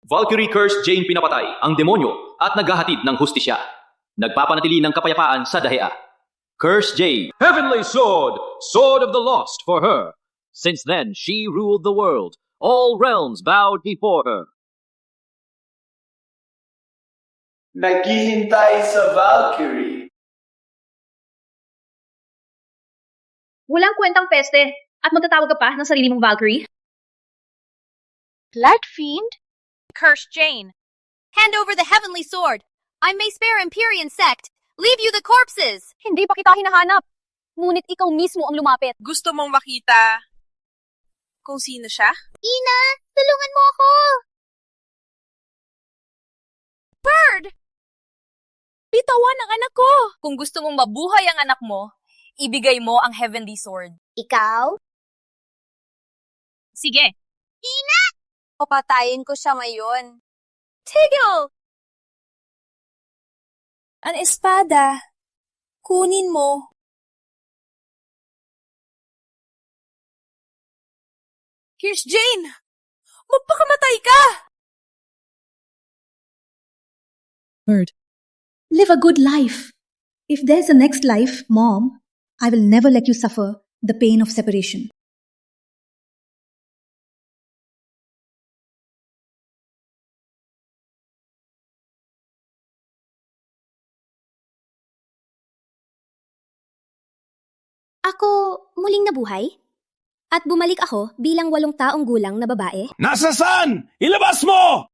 Valkyrie cursed Jane pinapatay ang demonyo at naghahatid ng hustisya. Nagpapanatili ng kapayapaan sa dahea. Curse Jane. Heavenly sword, sword of the lost for her. Since then she ruled the world. All realms bowed before her. Naghihintay sa Valkyrie. Walang kwentang peste. At magtatawag ka pa ng sarili mong Valkyrie? Blood fiend? Curse Jane. Hand over the heavenly sword. I may spare Empyrean sect. Leave you the corpses. Hindi pa kita hinahanap. Ngunit ikaw mismo ang lumapit. Gusto mong makita kung sino siya? Ina, tulungan mo ako! Bird! Bitawan ang anak ko! Kung gusto mong mabuhay ang anak mo, ibigay mo ang heavenly sword. Ikaw? Sige. Ina! Papatayin ko siya ngayon. Tigil! Ang espada. Kunin mo. Here's Jane! Magpakamatay ka! Bird, live a good life. If there's a next life, Mom, I will never let you suffer the pain of separation. Ako muling nabuhay? At bumalik ako bilang 8 taong gulang na babae? Nasasaan? Ilabas mo!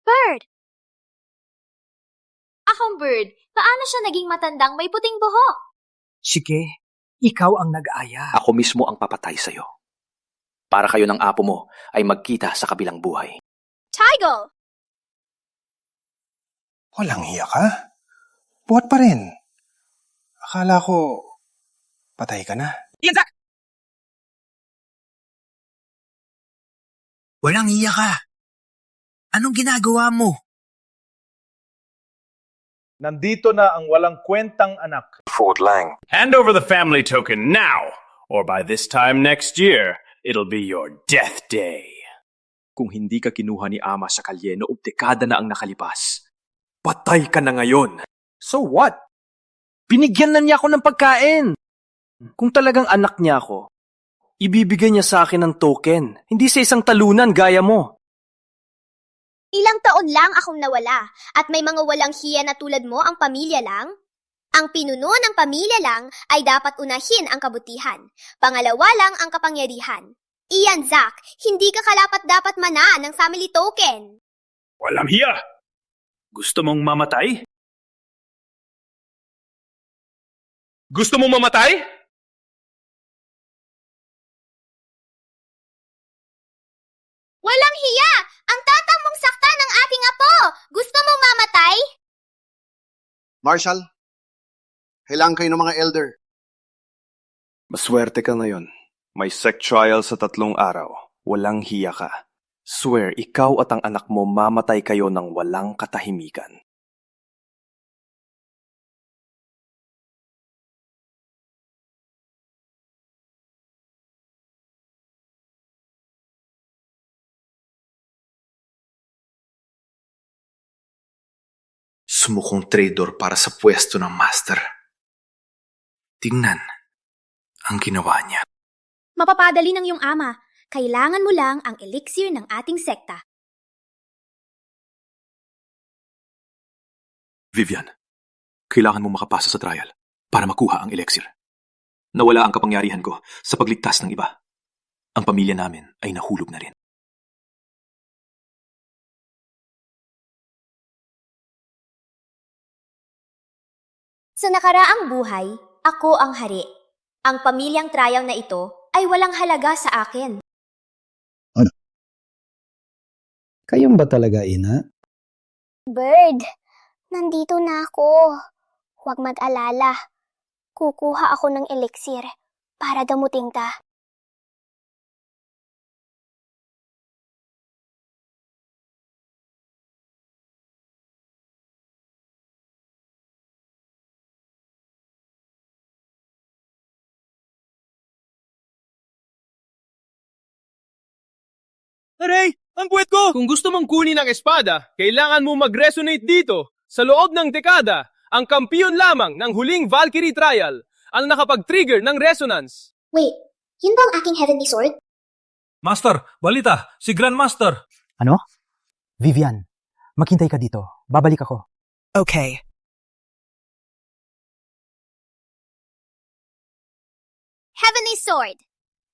Bird! Akong Bird, paano siya naging matandang may puting buhok? Sige, ikaw ang nag-aya. Ako mismo ang papatay sa'yo. Para kayo ng apo mo ay magkita sa kabilang buhay. Tigil! Walang hiya ka? Buhat pa rin. Akala ko, patay ka na. Ian, Zach! Walang iya ka. Anong ginagawa mo? Nandito na ang walang kwentang anak. Ford Lang. Hand over the family token now, or by this time next year, it'll be your death day. Kung hindi ka kinuha ni Ama sa kalye noong dekada na ang nakalipas, patay ka na ngayon. So what? Binigyan na niya ako ng pagkain. Kung talagang anak niya ako, ibibigay niya sa akin ng token, hindi sa isang talunan gaya mo. Ilang taon lang akong nawala at may mga walang hiya na tulad mo ang pamilya lang? Ang pinuno ng pamilya lang ay dapat unahin ang kabutihan. Pangalawa lang ang kapangyarihan. Iyan, Zach, hindi ka kalapat-dapat mana ng family token. Walang hiya! Gusto mong mamatay? Gusto mong mamatay? Walang hiya! Ang tatang mong saktan ng aking apo! Gusto mong mamatay? Marshal, kailangan kayo ng mga elder. Maswerte ka ngayon. May sect trial sa 3 araw. Walang hiya ka. Swear, ikaw at ang anak mo mamatay kayo ng walang katahimikan. Sumukong traitor para sa pwesto ng master. Tingnan ang ginawa niya. Mapapadali ng iyong ama. Kailangan mo lang ang elixir ng ating sekta. Vivian, kailangan mo makapasa sa trial para makuha ang elixir. Nawala ang kapangyarihan ko sa pagligtas ng iba. Ang pamilya namin ay nahulog na rin. Sa nakaraang buhay, ako ang hari. Ang pamilyang trial na ito ay walang halaga sa akin. Kayong ba talaga, Ina? Bird, nandito na ako. Huwag mag-alala. Kukuha ako ng elixir para damutin ka. Aray! Ang puwet ko! Kung gusto mong kunin ang espada, kailangan mo mag-resonate dito. Sa loob ng dekada, ang kampiyon lamang ng huling Valkyrie trial ang nakapag-trigger ng resonance. Wait, yun ba ang aking heavenly sword? Master, balita, si Grandmaster. Ano? Vivian, maghintay ka dito. Babalik ako. Okay. Heavenly sword.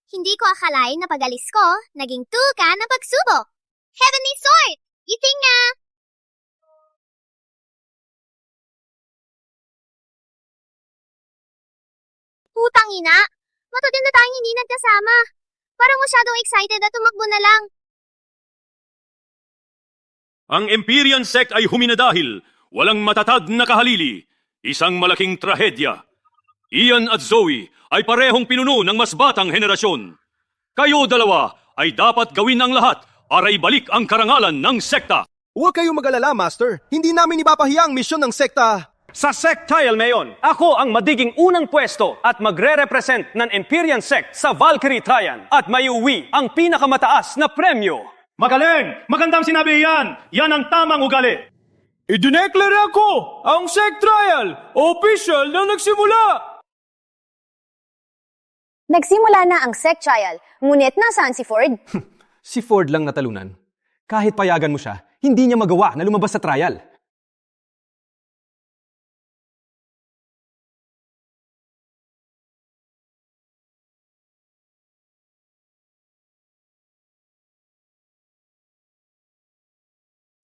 Hindi ko akalain na pag-alis ko, naging tool ka ng pagsubok. Heavenly sword! Iting nga! Putang ina! Matutin na tayong hindi nagkasama. Parang masyadong excited at tumakbo na lang. Ang Empyrean sect ay huminadahil. Walang matatag na kahalili. Isang malaking trahedya. Ian at Zoe ay parehong pinuno ng mas batang henerasyon. Kayo dalawa ay dapat gawin ang lahat para ibalik ang karangalan ng sekta. Huwag kayong mag-alala, Master. Hindi namin ipapahiya ang misyon ng sekta. Sa sectile ngayon, ako ang magiging unang pwesto at magre-represent ng Empyrean sect sa Valkyrie Trian at maiuwi ang pinakamataas na premyo. Magaling! Magandang sinabi yan! Yan ang tamang ugali! Idineclare ako ang sect trial! Official na nagsimula! Nagsimula na ang sect trial, ngunit nasaan si Ford? Si Ford lang natalunan. Kahit payagan mo siya, hindi niya magawa na lumabas sa trial.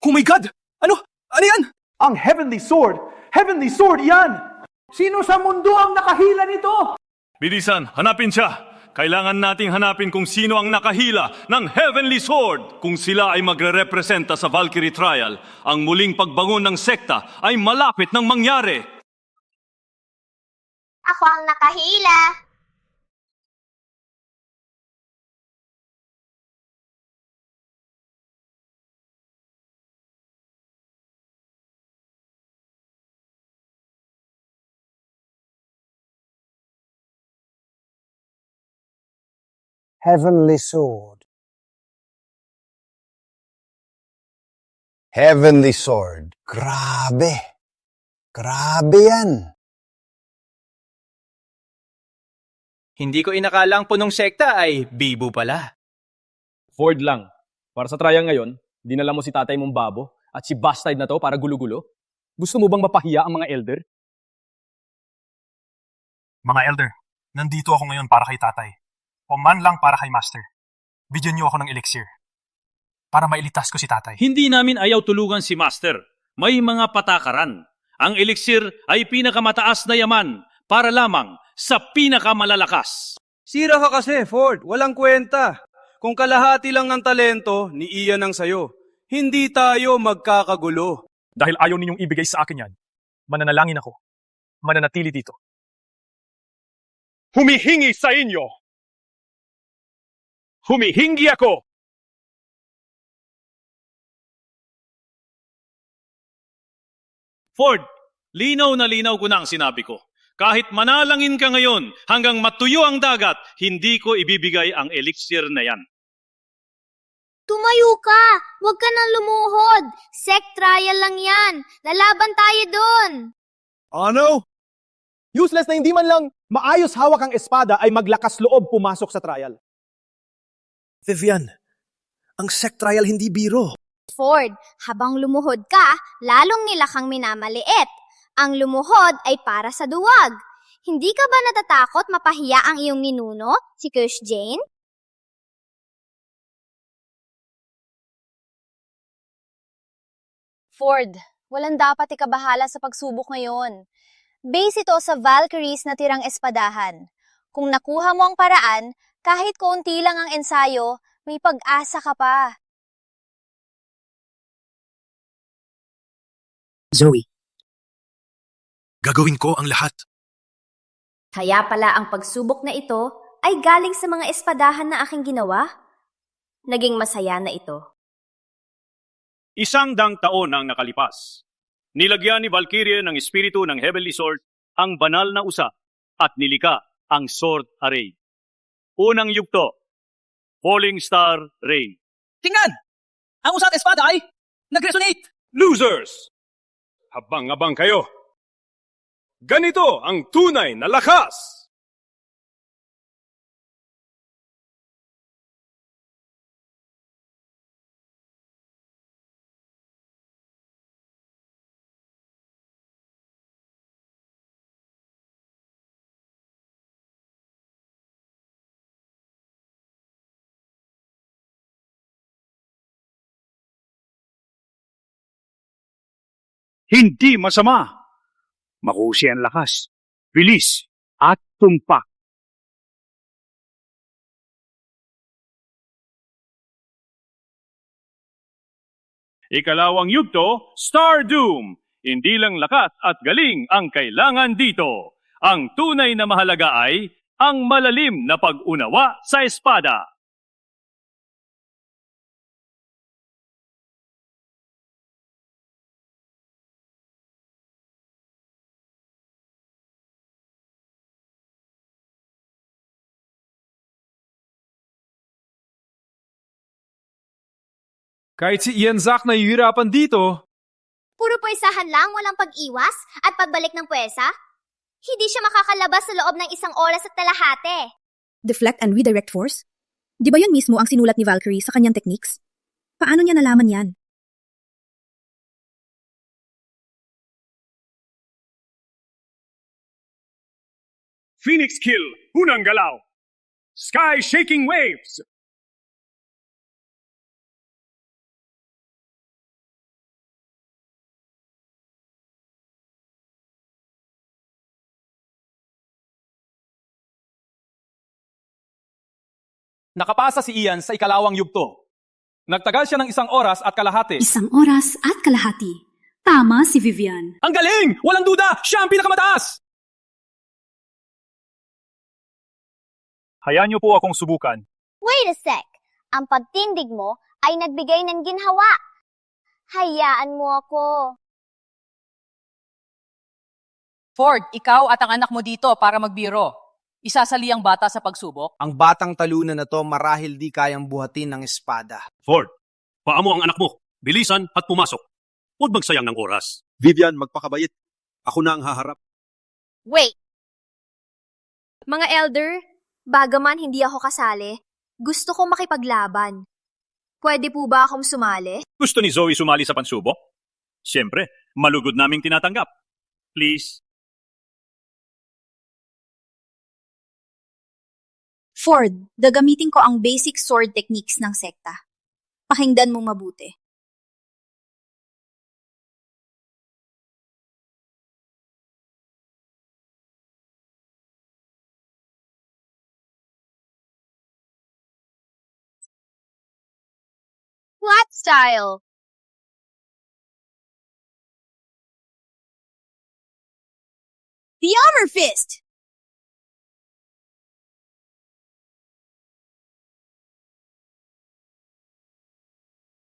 Oh my God! Ano? Ano yan? Ang Heavenly Sword! Heavenly Sword yan! Sino sa mundo ang nakahila nito? Bilisan, hanapin siya! Kailangan nating hanapin kung sino ang nakahila ng Heavenly Sword. Kung sila ay magre-representa sa Valkyrie Trial, ang muling pagbangon ng sekta ay malapit nang mangyari. Ako ang nakahila. Heavenly Sword. Heavenly Sword. Grabe. Grabe yan. Hindi ko inakala ang punong sekta ay bibo pala. Ford lang. Para sa trial ngayon, dinala mo si tatay mong babo at si bastard na to para gulo-gulo. Gusto mo bang mapahiya ang mga elder? Mga elder, nandito ako ngayon para kay tatay. O man lang para kay Master. Bigyan niyo ako ng elixir. Para mailitas ko si tatay. Hindi namin ayaw tulungan si Master. May mga patakaran. Ang elixir ay pinakamataas na yaman para lamang sa pinakamalalakas. Sira ka kasi, Ford. Walang kwenta. Kung kalahati lang ng talento, ni Ian ang sayo. Hindi tayo magkakagulo. Dahil ayaw ninyong ibigay sa akin yan, mananalangin ako. Mananatili dito. Humihingi sa inyo! Humihingi ako! Ford, linaw na linaw ko na ang sinabi ko. Kahit manalangin ka ngayon hanggang matuyo ang dagat, hindi ko ibibigay ang elixir na yan. Tumayo ka! Huwag ka nang lumuhod! Sect trial lang yan! Lalaban tayo dun! Ano? Useless na hindi man lang maayos hawak ang espada ay maglakas loob pumasok sa trial. Vivian, ang sect trial hindi biro. Ford, habang lumuhod ka, lalong nila kang minamaliit. Ang lumuhod ay para sa duwag. Hindi ka ba natatakot mapahiya ang iyong ninuno, si Kirsch Jane? Ford, walang dapat ikabahala sa pagsubok ngayon. Base ito sa Valkyries na tirang espadahan. Kung nakuha mo ang paraan, kahit konti lang ang ensayo, may pag-asa ka pa. Zoe. Gagawin ko ang lahat. Kaya pala ang pagsubok na ito ay galing sa mga espadahan na aking ginawa? Naging masaya na ito. 100 taon ang nakalipas. Nilagyan ni Valkyrie ng espiritu ng Heavenly Sword ang banal na usa at nilika ang Sword Array. Unang yugto, Falling Star Rain. Tingnan! Ang usat espada ay nag-resonate! Losers! Habang-abang kayo. Ganito ang tunay na lakas! Hindi masama. Makusi ang lakas, bilis, at tumpak. Ikalawang yugto, Star Doom. Hindi lang lakas at galing ang kailangan dito. Ang tunay na mahalaga ay ang malalim na pag-unawa sa espada. Kahit si Ian Zack nahihirapan dito. Puro pwersahan lang, walang pag-iwas at pagbalik ng pwersa? Hindi siya makakalabas sa loob ng 1 oras at kalahati. Deflect and redirect force? Di ba yun mismo ang sinulat ni Valkyrie sa kanyang techniques? Paano niya nalaman yan? Phoenix Kill, unang galaw. Sky Shaking Waves. Nakapasa si Ian sa ikalawang yugto. Nagtagal siya ng 1 oras at kalahati. 1 oras at kalahati. Tama si Vivian. Ang galing! Walang duda! Siya ang pinakamataas! Hayaan niyo po akong subukan. Wait a sec. Ang pagtindig mo ay nagbigay ng ginhawa. Hayaan mo ako. Ford, ikaw at ang anak mo dito para magbiro. Isasali ang bata sa pagsubok? Ang batang talunan na to marahil di kayang buhatin ng espada. Ford, paamo ang anak mo. Bilisan at pumasok. Huwag magsayang ng oras. Vivian, magpakabayit. Ako na ang haharap. Wait! Mga elder, bagaman hindi ako kasali, gusto kong makipaglaban. Pwede po ba akong sumali? Gusto ni Zoe sumali sa pansubok? Siyempre, malugod naming tinatanggap. Please. Ford, gagamitin ko ang basic sword techniques ng sekta. Pakinggan mo mabuti. Flat style. The Armor Fist!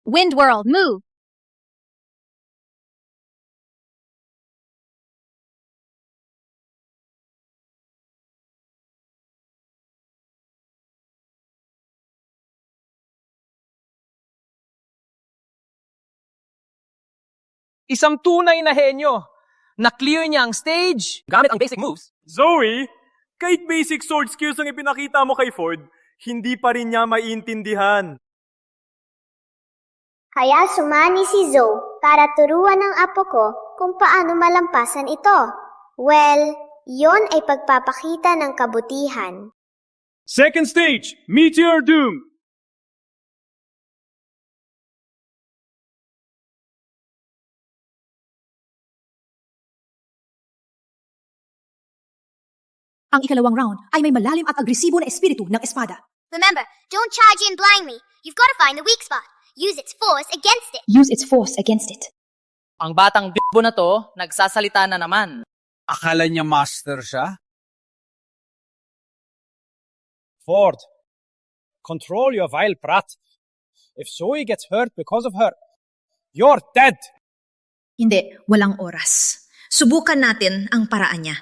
Wind Whirl, move. Isang tunay na henyo. Na-clear niya ang stage gamit ang basic moves. Zoe, kahit basic sword skills ang ipinakita mo kay Ford, hindi pa rin niya maiintindihan. Kaya sumani si Zoe para turuan ng apo ko kung paano malampasan ito. Well, yon ay pagpapakita ng kabutihan. Second stage, Meteor Doom. Ang ikalawang round ay may malalim at agresibo na espiritu ng espada. Remember, don't charge in blindly. You've got to find the weak spot. Use its force against it. Use its force against it. Ang batang bibo na to, nagsasalita na naman. Akala niya master siya? Ford, control your vile brat. If Zoe gets hurt because of her, you're dead. Hindi, walang oras. Subukan natin ang paraan niya.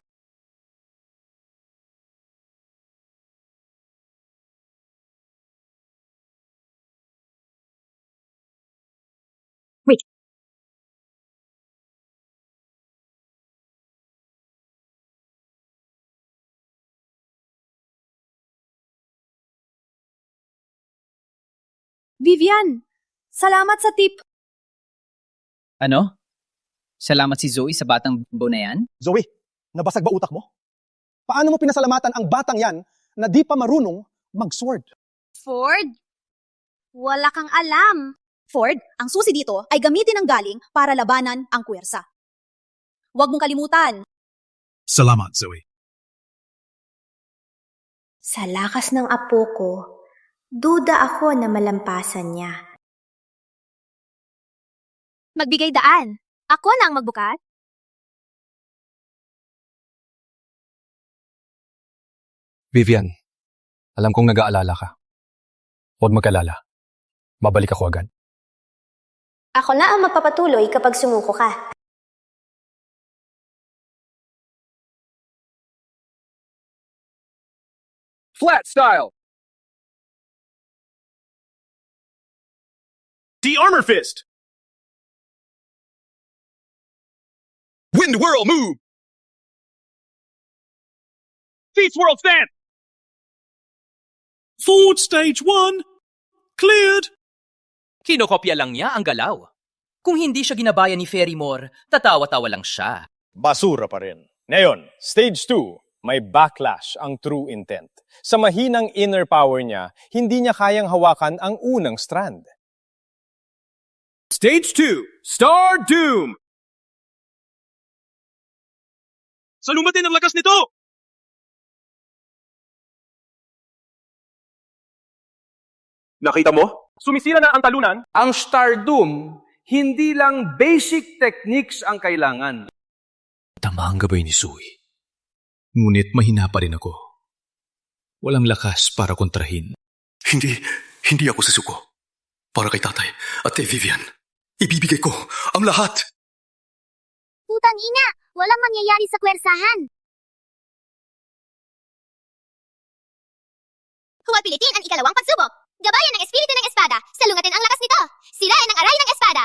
Vivian, salamat sa tip. Ano? Salamat si Zoe sa batang bimbo na yan? Zoe, nabasag ba utak mo? Paano mo pinasalamatan ang batang yan na di pa marunong mag-sword? Ford? Wala kang alam. Ford, ang susi dito ay gamitin ang galing para labanan ang puwersa. Huwag mong kalimutan. Salamat, Zoe. Sa lakas ng apo ko, duda ako na malampasan niya. Magbigay daan. Ako na ang magbukas. Vivian, alam kong nag-aalala ka. Huwag mag-alala. Babalik ako agad. Ako na ang magpapatuloy kapag sumuko ka. Flat style! The Armor Fist! Wind Whirl Move! Feet Swirl Stance! Forward Stage 1! Cleared! Kinokopya lang niya ang galaw. Kung hindi siya ginabayan ni Ferrymore, tatawa-tawa lang siya. Basura pa rin. Ngayon, Stage 2, may backlash ang true intent. Sa mahinang inner power niya, hindi niya kayang hawakan ang unang strand. Stage 2, Star Doom! Salumatin ang lakas nito! Nakita mo? Sumisira na ang talunan. Ang Stardoom, hindi lang basic techniques ang kailangan. Tama ang gabay ni Zoe. Ngunit mahina pa rin ako. Walang lakas para kontrahin. Hindi ako susuko. Para kay tatay at kay Vivian, ibibigay ko ang lahat. Putang ina! Walang mangyayari sa kwersahan! Huwag pilitin ang ikalawang pagsubok! Gabayan ng espiritu ng espada! Salungatin ang lakas nito! Sirain ang aray ng espada!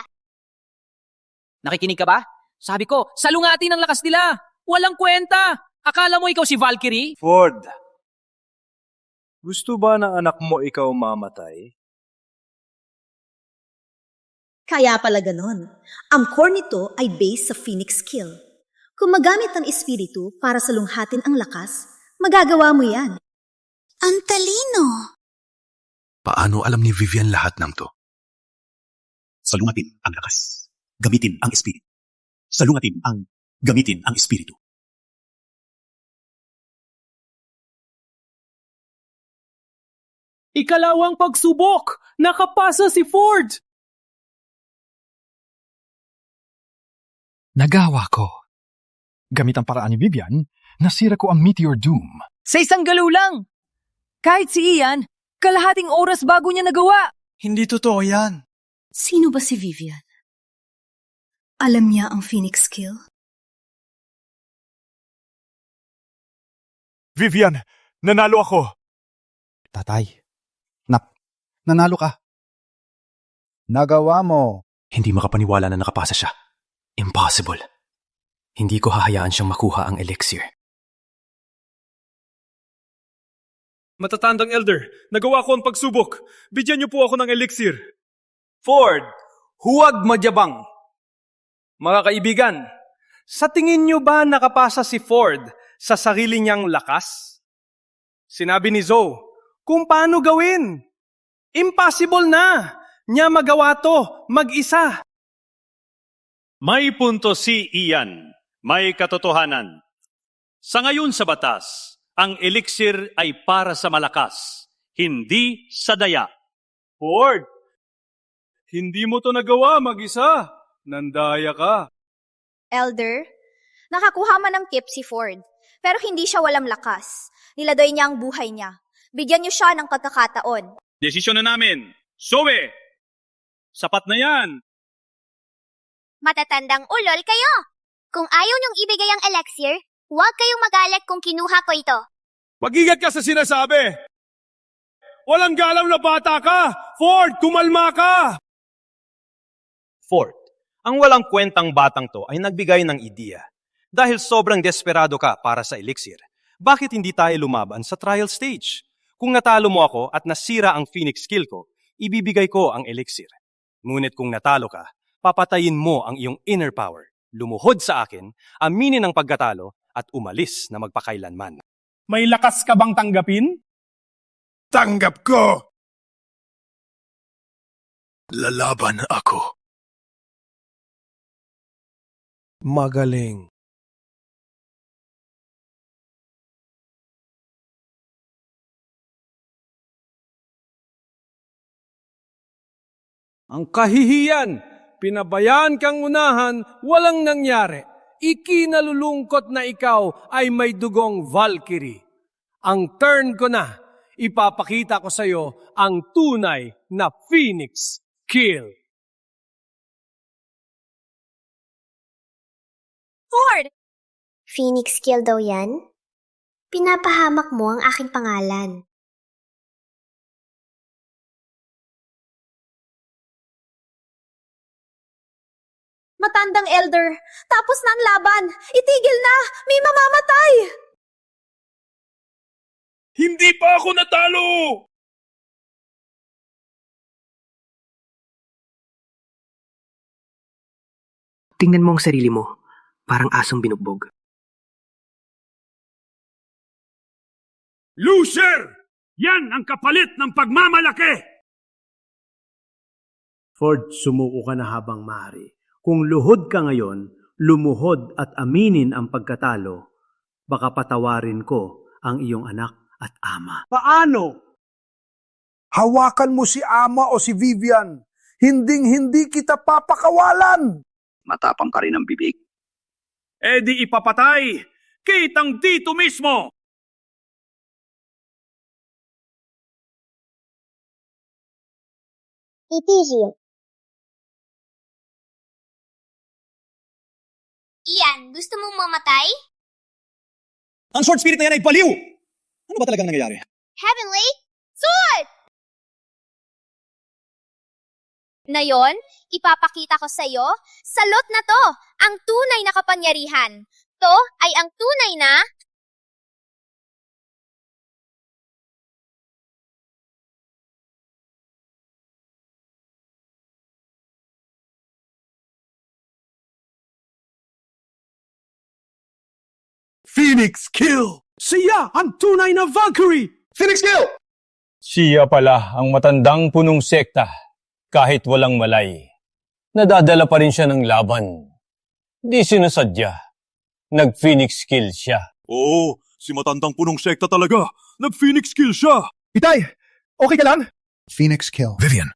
Nakikinig ka ba? Sabi ko, salungatin ang lakas nila! Walang kwenta! Akala mo ikaw si Valkyrie? Ford, gusto ba ng anak mo ikaw mamatay? Kaya pala ganon. Ang core nito ay based sa Phoenix skill. Kung magamit ang espiritu para salunghatin ang lakas, magagawa mo yan. Ang talino! Paano alam ni Vivian lahat ng to? Salungatin ang lakas. Gamitin ang espiritu. Salungatin ang gamitin ang espiritu. Ikalawang pagsubok! Nakapasa si Ford! Nagawa ko. Gamit ang paraan ni Vivian, nasira ko ang Meteor Doom. Sa isang galaw lang! Kahit si Ian, kalahating oras bago niya nagawa. Hindi totoo yan. Sino ba si Vivian? Alam niya ang Phoenix skill? Vivian, nanalo ako. Tatay, nanalo ka. Nagawa mo. Hindi makapaniwala na nakapasa siya. Impossible. Hindi ko hahayaan siyang makuha ang elixir. Matatandang elder, nagawa ko ang pagsubok. Bigyan niyo po ako ng elixir. Ford, huwag magyabang. Mga kaibigan, sa tingin niyo ba nakapasa si Ford sa sarili niyang lakas? Sinabi ni Zoe, kung paano gawin? Impossible na! Niya magawa to, mag-isa. May punto si Ian. May katotohanan. Sa ngayon sa batas, ang elixir ay para sa malakas, hindi sa daya. Ford, hindi mo to nagawa mag-isa. Nandaya ka. Elder, nakakuha man ng tip si Ford, pero hindi siya walang lakas. Niladoy niya ang buhay niya. Bigyan niyo siya ng pagkakataon. Desisyon na namin. Zoe, sapat na yan. Matatandang ulol kayo! Kung ayaw niyong ibigay ang elixir, huwag kayong magalit kung kinuha ko ito. Mag-ingat ka sa sinasabi. Walang galaw na bata ka! Ford, kumalma ka! Ford, ang walang kwentang batang to ay nagbigay ng ideya. Dahil sobrang desperado ka para sa elixir, bakit hindi tayo lumaban sa trial stage? Kung natalo mo ako at nasira ang Phoenix skill ko, ibibigay ko ang elixir. Ngunit kung natalo ka, papatayin mo ang iyong inner power, lumuhod sa akin, aminin ang pagkatalo, at umalis na magpakailanman. May lakas ka bang tanggapin? Tanggap ko! Lalaban ako. Magaling. Ang kahihiyan, pinabayaan kang unahan, walang nangyari. Ikinalulungkot na ikaw ay may dugong Valkyrie. Ang turn ko na, ipapakita ko sa iyo ang tunay na Phoenix Kill. Ford! Phoenix Kill daw yan? Pinapahamak mo ang aking pangalan. Matandang elder, tapos na ang laban. Itigil na, may mamamatay. Hindi pa ako natalo! Tingnan mo ang sarili mo, parang asong binugbog. Loser! Yan ang kapalit ng pagmamalaki! Ford, sumuko ka na habang maaari. Kung luhod ka ngayon, lumuhod at aminin ang pagkatalo, baka patawarin ko ang iyong anak at ama. Paano? Hawakan mo si ama o si Vivian. Hinding-hindi kita papakawalan. Matapang ka rin ang bibig. E di ipapatay! Kitang dito mismo! Itigil. Ian, gusto mong mamatay? Ang sword spirit na yan ay baliw! Ano ba talagang nangyayari? Heavenly Sword! Na yon, ipapakita ko sa iyo, salot na to, ang tunay na kapangyarihan. To ay ang tunay na Phoenix Kill! Siya ang tunay na Valkyrie! Phoenix Kill! Siya pala ang matandang punong sekta. Kahit walang malay, nadadala pa rin siya ng laban. Di sinasadya. Nag-Phoenix Kill siya. Oo, si matandang punong sekta talaga. Nag-Phoenix Kill siya. Itay, okay ka lang? Phoenix Kill. Vivian.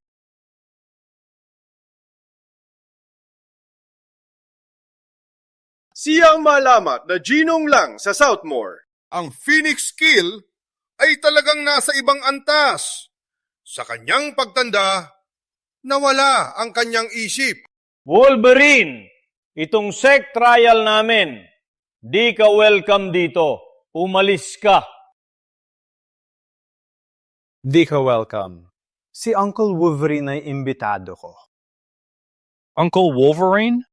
Siyang malamat na ginong lang sa Southmore. Ang Phoenix Kill ay talagang nasa ibang antas. Sa kanyang pagtanda, nawala ang kanyang isip. Wolverine, itong sect trial namin. Di ka welcome dito. Umalis ka. Di ka welcome. Si Uncle Wolverine ay imbitado ko. Uncle Wolverine?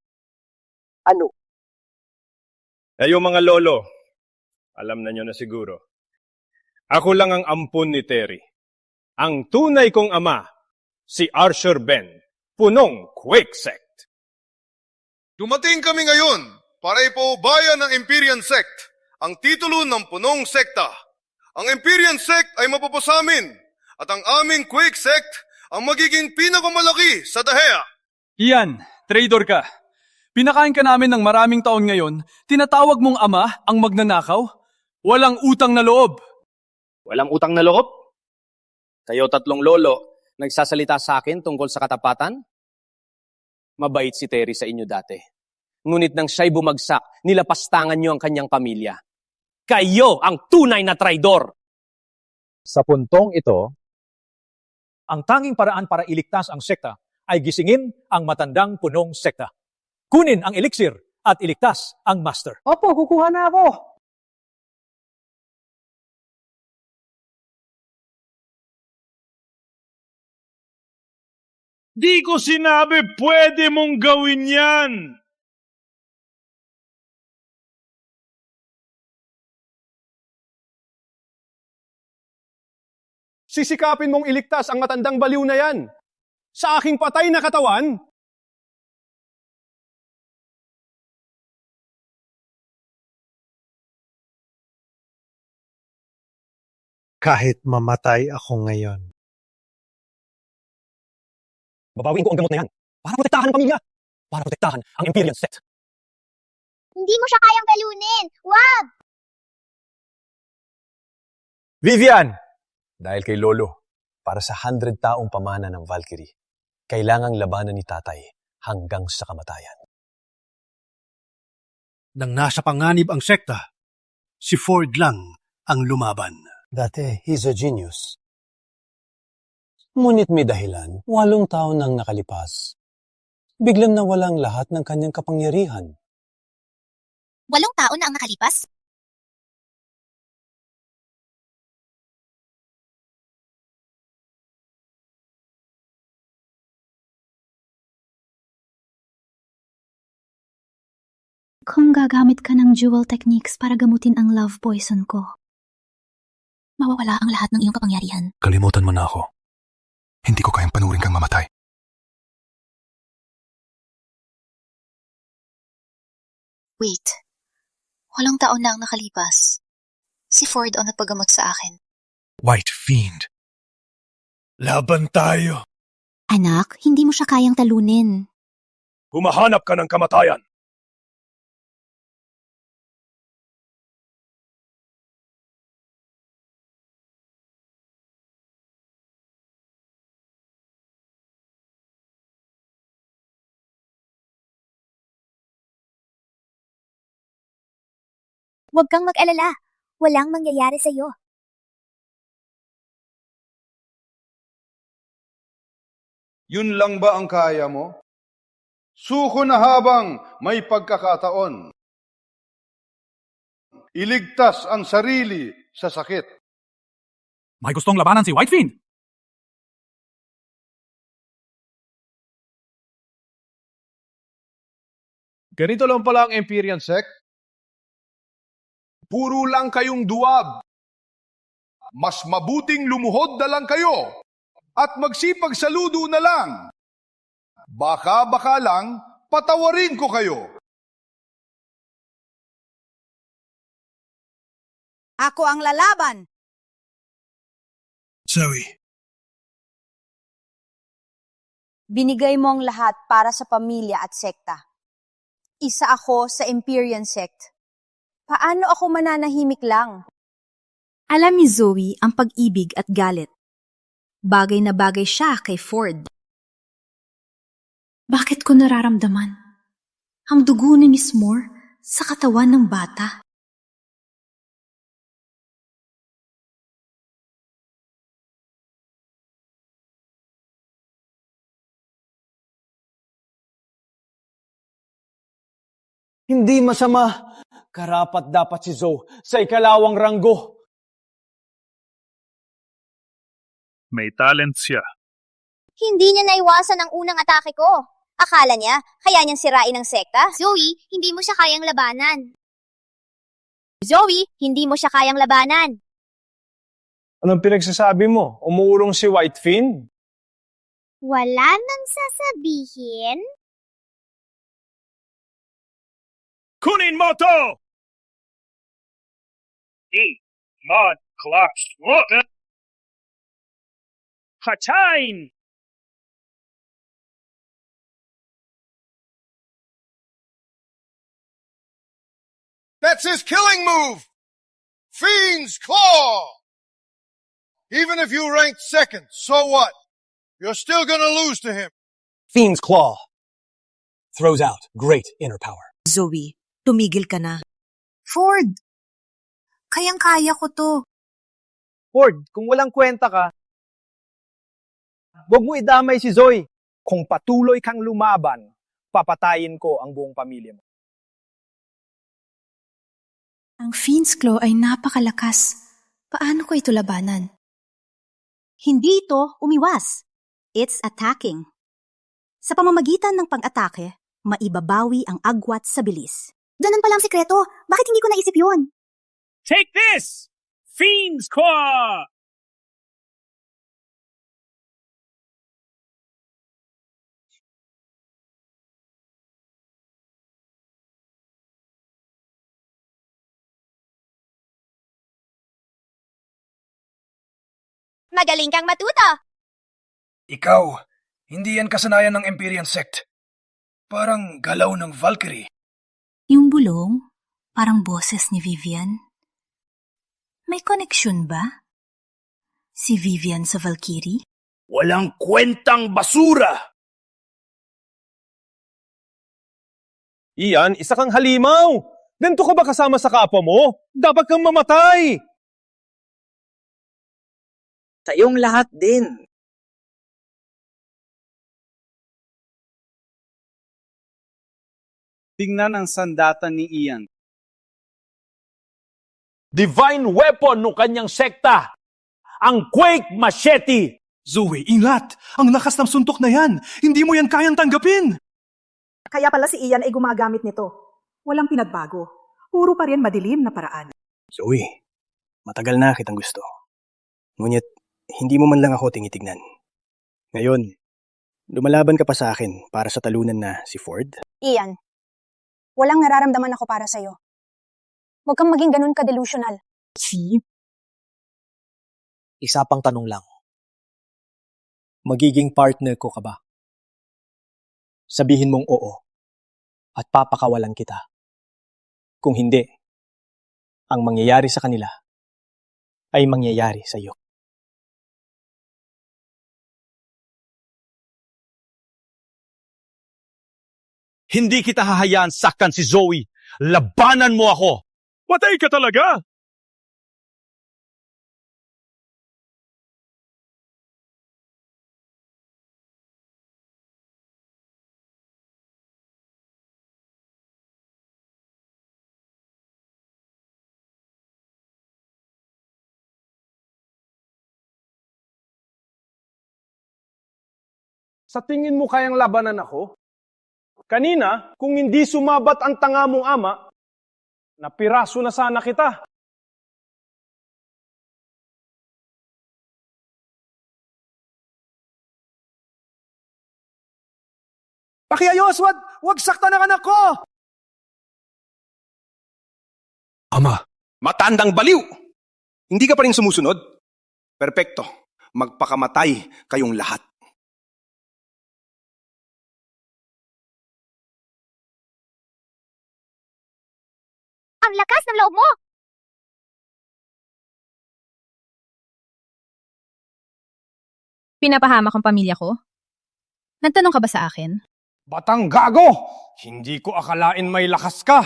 Ano? Kayo mga lolo, alam na nyo na siguro. Ako lang ang ampun ni Terry. Ang tunay kong ama, si Archer Ben, punong Quake Sect. Dumating kami ngayon para ipaubayan ng Empyrean Sect ang titulo ng punong sekta. Ang Empyrean Sect ay mapupusamin at ang aming Quake Sect ang magiging pinakamalaki sa Dahea. Ian, traitor ka. Pinakain ka namin ng maraming taon ngayon, tinatawag mong ama ang magnanakaw? Walang utang na loob. Walang utang na loob? Kayo tatlong lolo, nagsasalita sa akin tungkol sa katapatan? Mabait si Terry sa inyo dati. Ngunit nang siya'y bumagsak, nilapastangan niyo ang kanyang pamilya. Kayo ang tunay na traidor! Sa puntong ito, ang tanging paraan para iligtas ang sekta ay gisingin ang matandang punong sekta. Kunin ang elixir at iligtas ang master. Opo, kukuha na ako. Di ko sinabi pwede mong gawin yan! Sisikapin mong iligtas ang matandang baliw na yan. Sa aking patay na katawan, Kahit mamatay ako ngayon. Babawiin ko ang gamot na yan para protektahan ang pamilya. Para protektahan ang Empyrean sect. Hindi mo siya kayang balunin! Wag! Vivian! Dahil kay Lolo, para sa 100 taong pamana ng Valkyrie, kailangang labanan ni Tatay hanggang sa kamatayan. Nang nasa panganib ang sekta, si Ford lang ang lumaban. Dati, he's a genius. Ngunit may dahilan, 8 taon nang nakalipas. Biglang nawalang lahat ng kanyang kapangyarihan. 8 taon na ang nakalipas? Kung gagamit ka ng dual techniques para gamutin ang love poison ko, mawawala ang lahat ng iyong kapangyarihan. Kalimutan mo na ako. Hindi ko kayang panuring kang mamatay. Wait. 8 taon na ang nakalipas. Si Ford ang nagpagamot sa akin. White Fiend. Laban tayo. Anak, hindi mo siya kayang talunin. humahanap ka ng kamatayan. Huwag kang mag-alala. Walang mangyayari sa'yo. Yun lang ba ang kaya mo? Suko na habang may pagkakataon. Iligtas ang sarili sa sakit. May gustong labanan si White Fiend. Ganito lang pala ang Empyrean sect. Puro lang kayong duwag. Mas mabuting lumuhod na lang kayo at magsipag saludo na lang. Baka lang, patawarin ko kayo. Ako ang lalaban. Zoe. Binigay mo ang lahat para sa pamilya at sekta. Isa ako sa Empyrean sect. Paano ako mananahimik lang? Alam ni Zoe ang pag-ibig at galit. Bagay na bagay siya kay Ford. Bakit ko nararamdaman ang dugo ni Miss Moore sa katawan ng bata? Hindi masama. Karapat dapat si Zoe sa ikalawang ranggo. May talent siya. Hindi niya naiwasan ang unang atake ko. Akala niya, kaya niyang sirain ang sekta? Zoe, hindi mo siya kayang labanan. Zoe, hindi mo siya kayang labanan. Anong pinagsasabi mo? Umuurong si White Fiend? Wala nang sasabihin? Kunin mo to! Mod Clocks Water! Hatain! That's his killing move! Fiend's Claw! Even if you ranked second, so what? You're still gonna lose to him. Fiend's Claw throws out great inner power. Zoe, tumigil ka na. Ford! Kayang-kaya ko to. Ford, kung walang kwenta ka, huwag mo idamay si Zoe. Kung patuloy kang lumaban, papatayin ko ang buong pamilya mo. Ang Fiend's Claw ay napakalakas. Paano ko ito labanan? Hindi ito umiwas. It's attacking. Sa pamamagitan ng pag-atake, maibabawi ang agwat sa bilis. Ganun palang sikreto. Bakit hindi ko naisip yun? Take this! Fiend's Claw! Magaling kang matuto. Ikaw, hindi yan kasanayan ng Empyrean sect. Parang galaw ng Valkyrie. Yung bulong, parang boses ni Vivian. May koneksyon ba? Si Vivian sa Valkyrie? Walang kwentang basura! Ian, isa kang halimaw! Ganito ka ba kasama sa kapwa mo? Dapat kang mamatay! Sa iyong lahat din. Tingnan ang sandata ni Ian. Divine weapon ng kanyang sekta, ang Quake Machete. Zoe, ingat! Ang lakas ng suntok na yan! Hindi mo yan kayang tanggapin! Kaya pala si Ian ay gumagamit nito. Walang pinagbago. Puro pa rin madilim na paraan. Zoe, matagal na kitang gusto. Ngunit, hindi mo man lang ako tinitignan. Ngayon, lumalaban ka pa sa akin para sa talunan na si Ford? Ian, walang nararamdaman ako para sa'yo. Huwag kang maging ganun ka-delusional. Isa pang tanong lang. Magiging partner ko ka ba? Sabihin mong oo at papakawalan kita. Kung hindi, ang mangyayari sa kanila ay mangyayari sa iyo. Hindi kita hahayaan saktan si Zoe. Labanan mo ako! Patay ka talaga! Sa tingin mo kayang labanan ako? Kanina, kung hindi sumabat ang tanga mong ama, napiraso na sana kita. Pakiayos! Wag saktan ang anak ko! Ama, matandang baliw! Hindi ka pa rin sumusunod? Perpekto. Magpakamatay kayong lahat. Ang lakas ng loob mo! Pinapahamak ang pamilya ko? Nagtanong ka ba sa akin? Batang gago! Hindi ko akalain may lakas ka.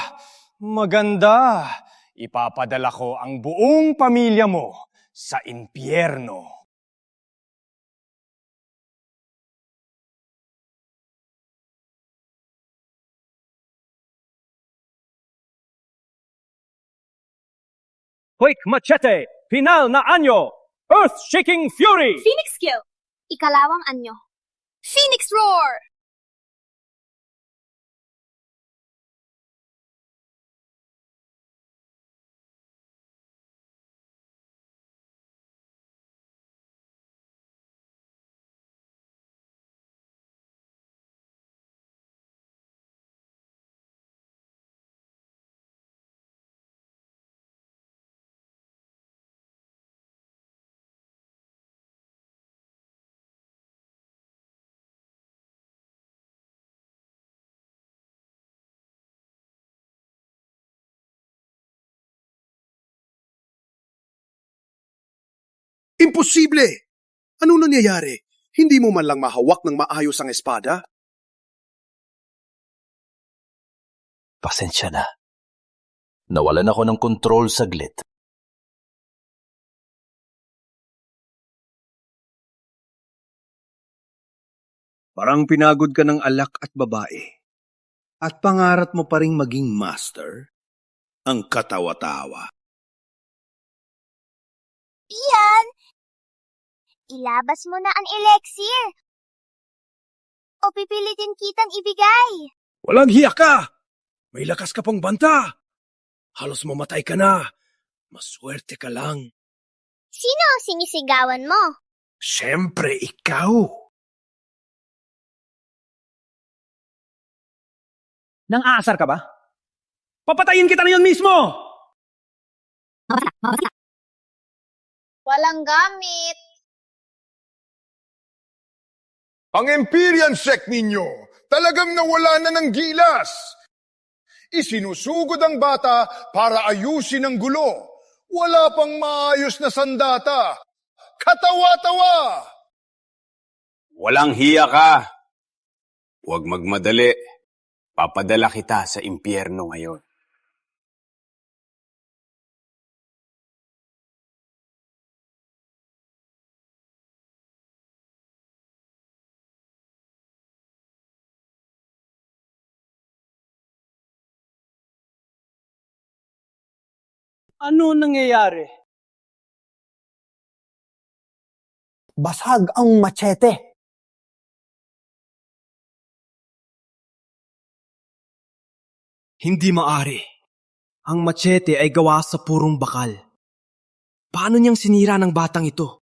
Maganda. Ipapadala ko ang buong pamilya mo sa impyerno. Quake Machete! Final na anyo! Earth-shaking fury! Phoenix Skill! Ikalawang anyo. Phoenix Roar! Imposible! Ano nangyayari? Hindi mo man lang mahawak ng maayos ang espada? Pasensya na. Nawalan ako ng kontrol saglit. Parang pinagod ka ng alak at babae. At pangarap mo pa ring maging master? Ang katawa-tawa. Ian! Ilabas mo na ang elixir! O pipilitin kitang ibigay! Walang hiya ka! May lakas ka pang banta! Halos mamatay ka na! Maswerte ka lang. Sino ang sinisigawan mo? Siyempre, ikaw! Nang aasar ka ba? Papatayin kita na yun mismo! Walang gamit. Ang Empyrean sect ninyo, talagang nawala na ng gilas. Isinusugod ang bata para ayusin ang gulo. Wala pang maayos na sandata. Katawa-tawa! Walang hiya ka. Huwag magmadali. Papadala kita sa impyerno ngayon. Ano nangyayari? Basag ang machete. Hindi maari. Ang machete ay gawa sa purong bakal. Paano niyang sinira ng batang ito?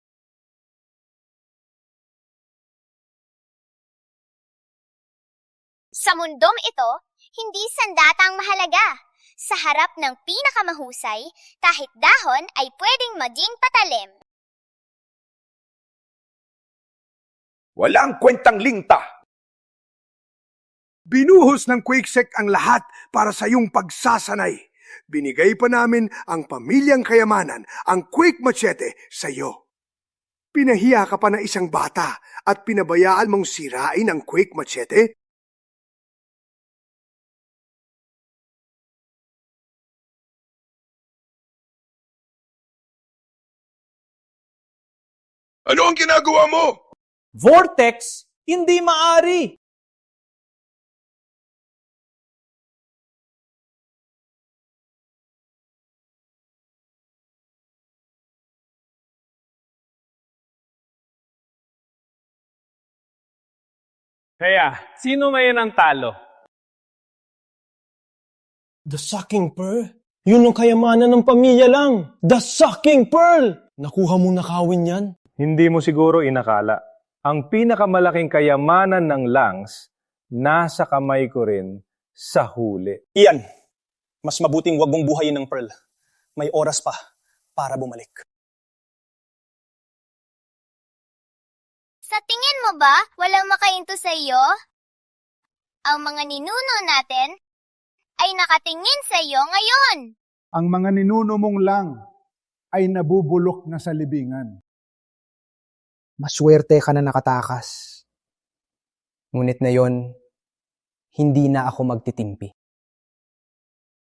Sa mundong ito, hindi sandata ang mahalaga. Sa harap ng pinakamahusay, kahit dahon ay pwedeng maging patalim. Walang kwentang lingta. Binuhos ng Quakesect ang lahat para sa iyong pagsasanay. Binigay pa namin ang pamilyang kayamanan, ang Quake Machete, sa iyo. Pinahiya ka pa na isang bata at pinabayaan mong sirain ang Quake Machete? Ano ang ginagawa mo? Vortex, hindi maari. Kaya, sino ngayon ang talo? The Sucking Pearl? Yun ang kayamanan ng pamilya lang. The Sucking Pearl! Nakuha mo nakawin yan? Hindi mo siguro inakala. Ang pinakamalaking kayamanan ng Langs, nasa kamay ko rin sa huli. Ian, mas mabuting wag mong buhayin ng Pearl. May oras pa para bumalik. Sa tingin mo ba, walang makainto sa iyo? Ang mga ninuno natin ay nakatingin sa iyo ngayon. Ang mga ninuno mong lang ay nabubulok na sa libingan. Maswerte ka na nakatakas. Ngunit na yon, hindi na ako magtitimpi.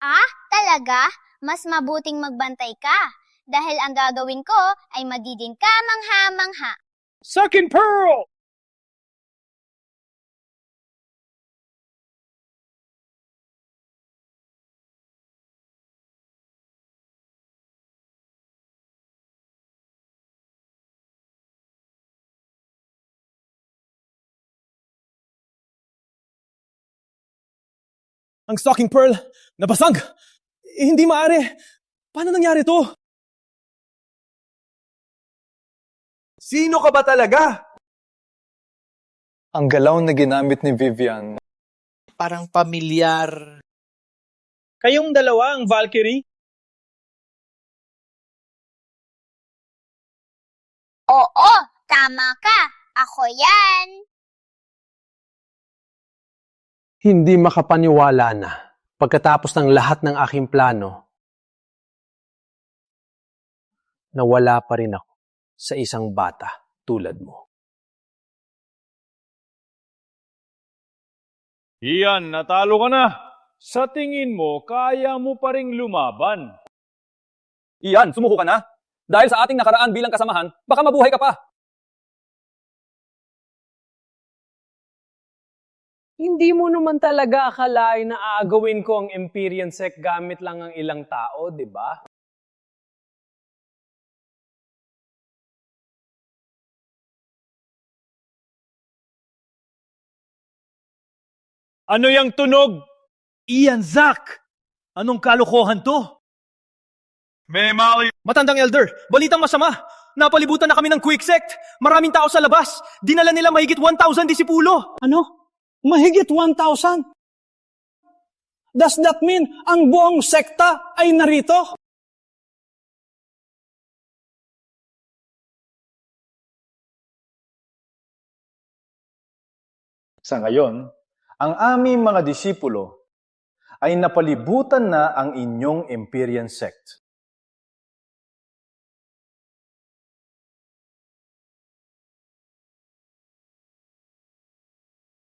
Ah, talaga? Mas mabuting magbantay ka. Dahil ang gagawin ko ay magiging kamangha-mangha. Sucking Pearl! Ang Sucking Pearl, nabasag! Hindi maaari! Paano nangyari to? Sino ka ba talaga? Ang galaw na ginamit ni Vivian. Parang pamilyar. Kayong dalawa ang Valkyrie? Oo, tama ka. Ako yan. Hindi makapaniwala na pagkatapos ng lahat ng aking plano, nawala pa rin ako sa isang bata tulad mo. Ian, natalo ka na. Sa tingin mo, kaya mo pa ring lumaban. Ian, sumuko ka na. Dahil sa ating nakaraan bilang kasamahan, baka mabuhay ka pa. Hindi mo naman talaga akalain na aagawin ko ang Empyrean Sect gamit lang ang ilang tao, di ba? Ano yang tunog? Ian, Zack! Anong kalokohan to? May mali. Matandang elder, balitang masama. Napalibutan na kami ng Quakesect. Maraming tao sa labas. Dinala nila mahigit 1,000 disipulo. Ano? Mahigit 1,000? Does that mean ang buong sekta ay narito? Sa ngayon, ang aming mga disipulo ay napalibutan na ang inyong Empyrean sect.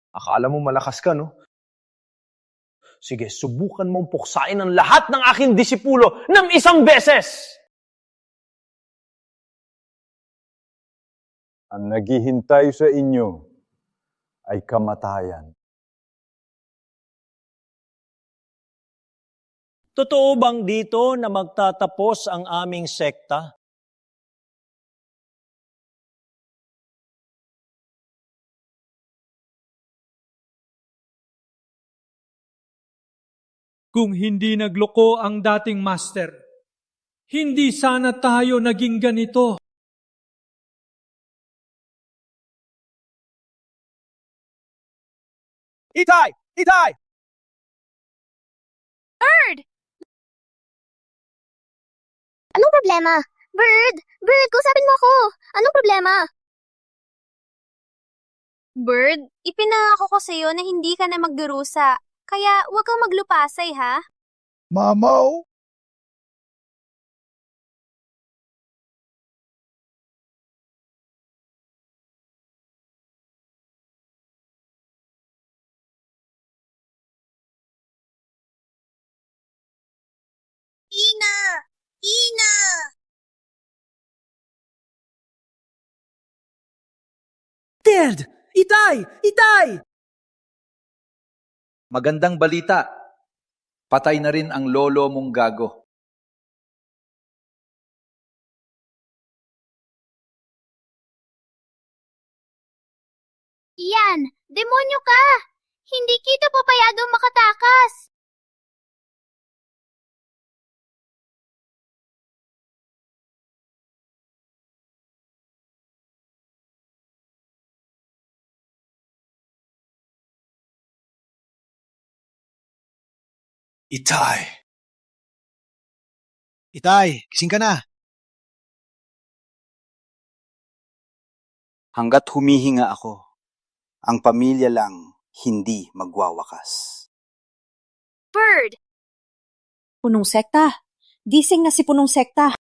Akala mo malakas ka, no? Sige, subukan mong puksain ang lahat ng aking disipulo ng isang beses! Ang naghihintay sa inyo ay kamatayan. Totoo bang dito na magtatapos ang aming sekta? Kung hindi nagloko ang dating master, hindi sana tayo naging ganito. Itay! Itay! Bird! Anong problema? Bird! Bird, kausapin mo ako! Anong problema? Bird, ipinangako ko sa'yo na hindi ka na magdurusa. Kaya huwag kang maglupasay, ha? Mamaw! Ina! Ina! Dad! Itay! Itay! Magandang balita. Patay na rin ang lolo mong gago. Iyan! Demonyo ka! Hindi kita papayagang makatakas! Itay! Itay, gising ka na. Hanggat humihinga ako, ang pamilya lang hindi magwawakas. Bird! Punong sekta. Gising na si punong sekta.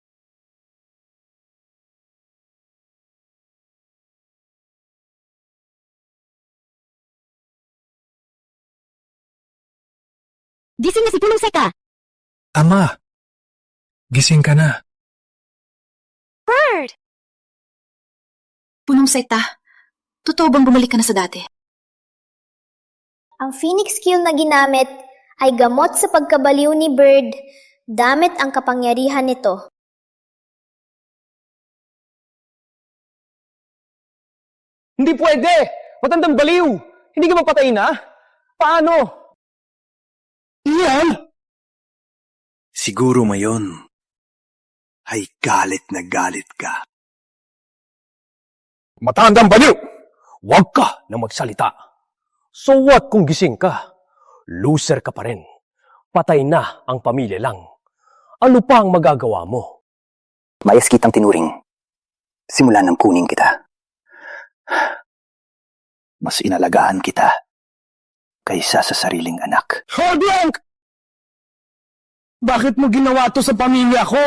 Gising na si punong sekta. Ama, gising ka na. Bird! Punong sekta. Totoo bang bumalik ka na sa dati? Ang Phoenix skill na ginamit ay gamot sa pagkabaliw ni Bird, damit ang kapangyarihan nito. Hindi pwede! Matandang baliw! Hindi ka mapatay na? Paano? Iyan! Siguro mayon ay galit na galit ka. Matandang baliw! Huwag ka na magsalita. So what kung gising ka? Loser ka pa rin. Patay na ang pamilya lang. Ano pa ang magagawa mo? Mayas kitang tinuring. Simula nang kunin kita. Mas inalagaan kita kaysa sa sariling anak. Hodyank! Bakit mo ginawa to sa pamilya ko?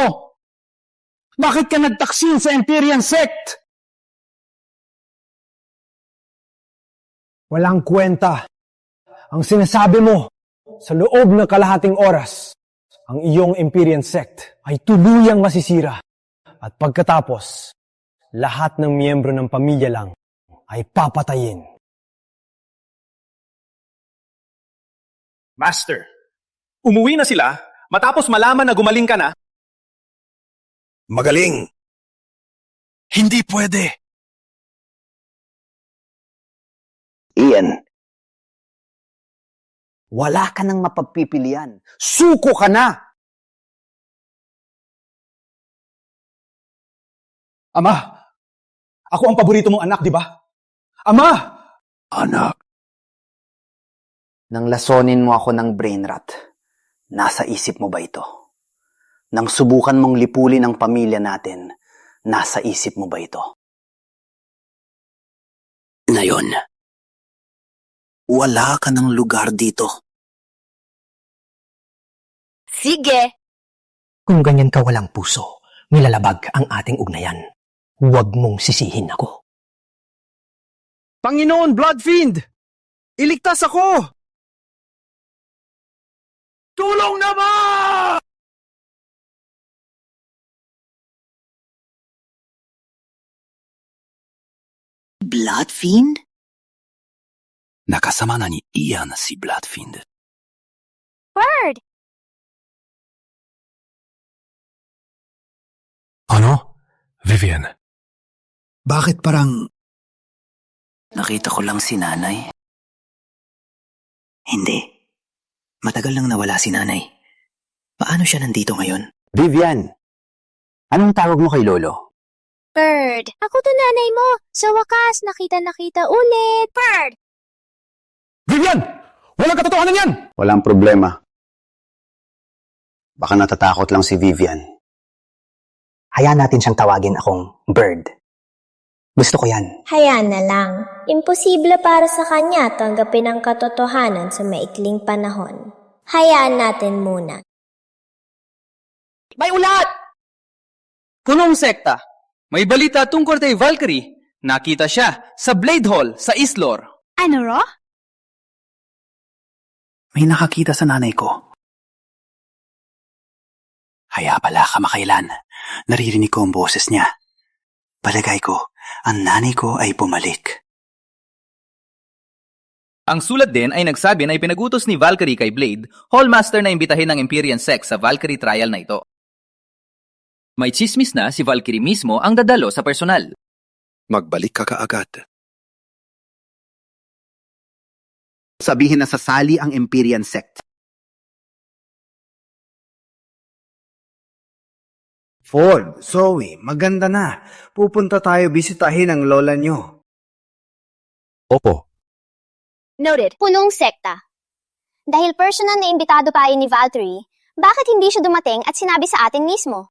Bakit ka nagtaksil sa Empyrean sect? Walang kwenta. Ang sinasabi mo, sa loob ng kalahating oras, ang iyong Empyrean sect ay tuluyang masisira. At pagkatapos, lahat ng miyembro ng pamilya lang ay papatayin. Master, umuwi na sila matapos malaman na gumaling ka na? Magaling! Hindi pwede! Ian, wala ka nang mapagpipilian. Suko ka na! Ama, ako ang paborito mong anak, di ba? Ama! Anak. Nang lasonin mo ako ng brain rot, nasa isip mo ba ito? Nang subukan mong lipulin ang pamilya natin, nasa isip mo ba ito? Ngayon, wala ka ng lugar dito. Sige! Kung ganyan ka walang puso, nilalabag ang ating ugnayan. Huwag mong sisihin ako. Panginoon, Bloodfiend! Iligtas ako! Tulong naman! Bloodfiend? Nakasama na ni Ian si Bloodfiend. Bird! Ano? Vivian? Bakit parang... Nakita ko lang si nanay. Hindi. Matagal nang nawala si nanay. Paano siya nandito ngayon? Vivian! Anong tawag mo kay Lolo? Bird! Ako to nanay mo! Sa wakas, nakita ulit! Bird! Vivian! Walang katotohanan yan! Walang problema. Baka natatakot lang si Vivian. Hayaan natin siyang tawagin akong Bird. Gusto ko yan. Hayaan na lang. Imposible para sa kanya tanggapin ang katotohanan sa maikling panahon. Hayaan natin muna. May ulat! Punong sekta. May balita tungkol kay Valkyrie. Nakita siya sa Blade Hall sa Islor. Ano ro? May nakakita sa nanay ko. Kaya pala kamakailan, naririnig ko ang boses niya. Palagay ko, ang nanay ko ay bumalik. Ang sulat din ay nagsabi na ipinagutos ni Valkyrie kay Blade, Hallmaster na imbitahin ng Empyrean Sect sa Valkyrie trial na ito. May chismis na si Valkyrie mismo ang dadalo sa personal. Magbalik ka kaagad. Sabihin na sasali ang Empyrean Sect. Ford, Zoe, maganda na. Pupunta tayo bisitahin ang lola nyo. Opo. Noted. Punong sekta. Dahil personal na imbitado tayo ni Valkyrie, bakit hindi siya dumating at sinabi sa atin mismo?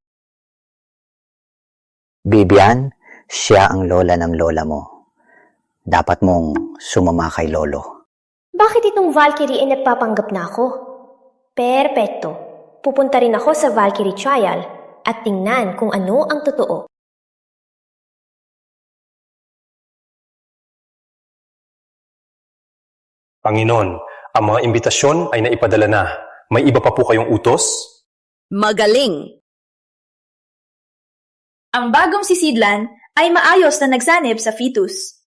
Bibian, siya ang lola ng lola mo. Dapat mong sumama kay lolo. Bakit itong Valkyrie ay nagpapanggap na ako? Perpekto. Pupunta rin ako sa Valkyrie trial at tingnan kung ano ang totoo. Panginoon, ang mga imbitasyon ay naipadala na. May iba pa po kayong utos? Magaling! Ang bagong sisidlan ay maayos na nagsanib sa fetus.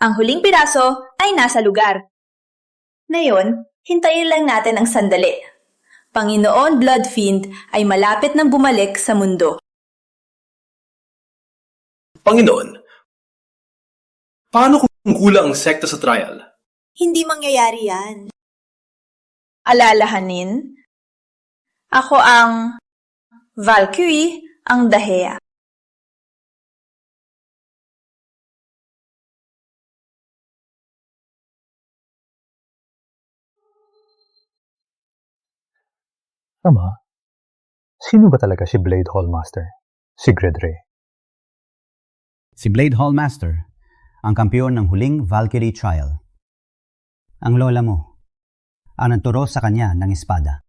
Ang huling piraso ay nasa lugar. Ngayon, hintayin lang natin ang sandali. Panginoon Bloodfiend ay malapit nang bumalik sa mundo. Panginoon, paano kung kulang ang sekta sa trial? Hindi mangyayari yan. Alalahanin, ako ang Valkyrie, ang Dahea. Ama, sino ba talaga si Blade Hallmaster? Si Gredre? Si Blade Hallmaster, ang kampiyon ng huling Valkyrie trial. Ang lola mo, ang nagturo sa kanya ng espada.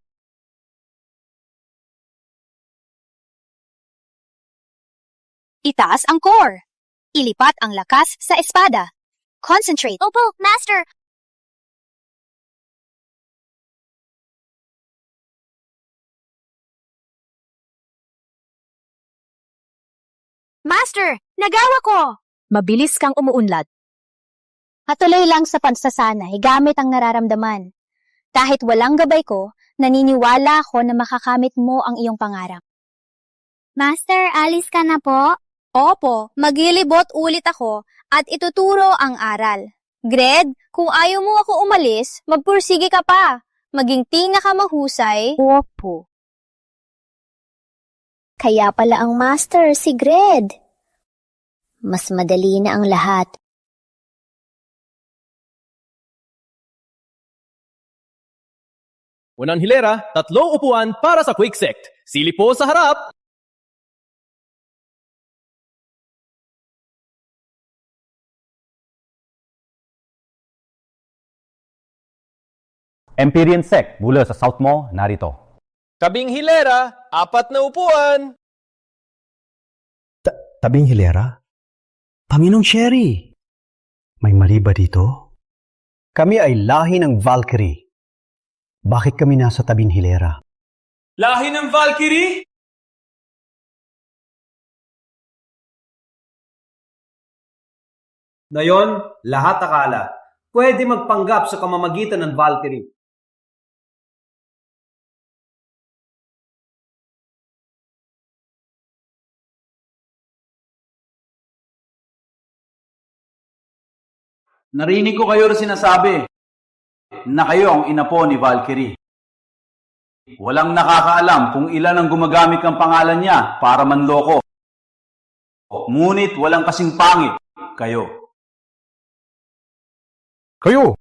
Itaas ang core. Ilipat ang lakas sa espada. Concentrate. Opo, Master! Master, nagawa ko! Mabilis kang umuunlad. Patuloy lang sa pagsasanay gamit ang nararamdaman. Kahit walang gabay ko, naniniwala ako na makakamit mo ang iyong pangarap. Master, alis ka na po? Opo, maglilibot ulit ako at ituturo ang aral. Gred, kung ayaw mo ako umalis, magpursige ka pa. Maging pinakamahusay. Opo. Kaya pala ang master si Gred. Mas madali na ang lahat. Unang hilera, 3 upuan para sa Quick Sect. Sili po sa harap! Empyrean Sect mula sa South mo, narito. Tabing hilera, 4 na upuan. Tabing hilera? Panginoong Sherry, may mali ba dito? Kami ay lahi ng Valkyrie. Bakit kami nasa tabing hilera? Lahi ng Valkyrie? Ngayon, lahat akala, pwede magpanggap sa kamamagitan ng Valkyrie. Narinig ko kayo rin sinasabi na kayo ang inapo ni Valkyrie. Walang nakakaalam kung ilan ang gumagamit ng pangalan niya para manloko. Ngunit walang kasing pangit kayo. Kayo,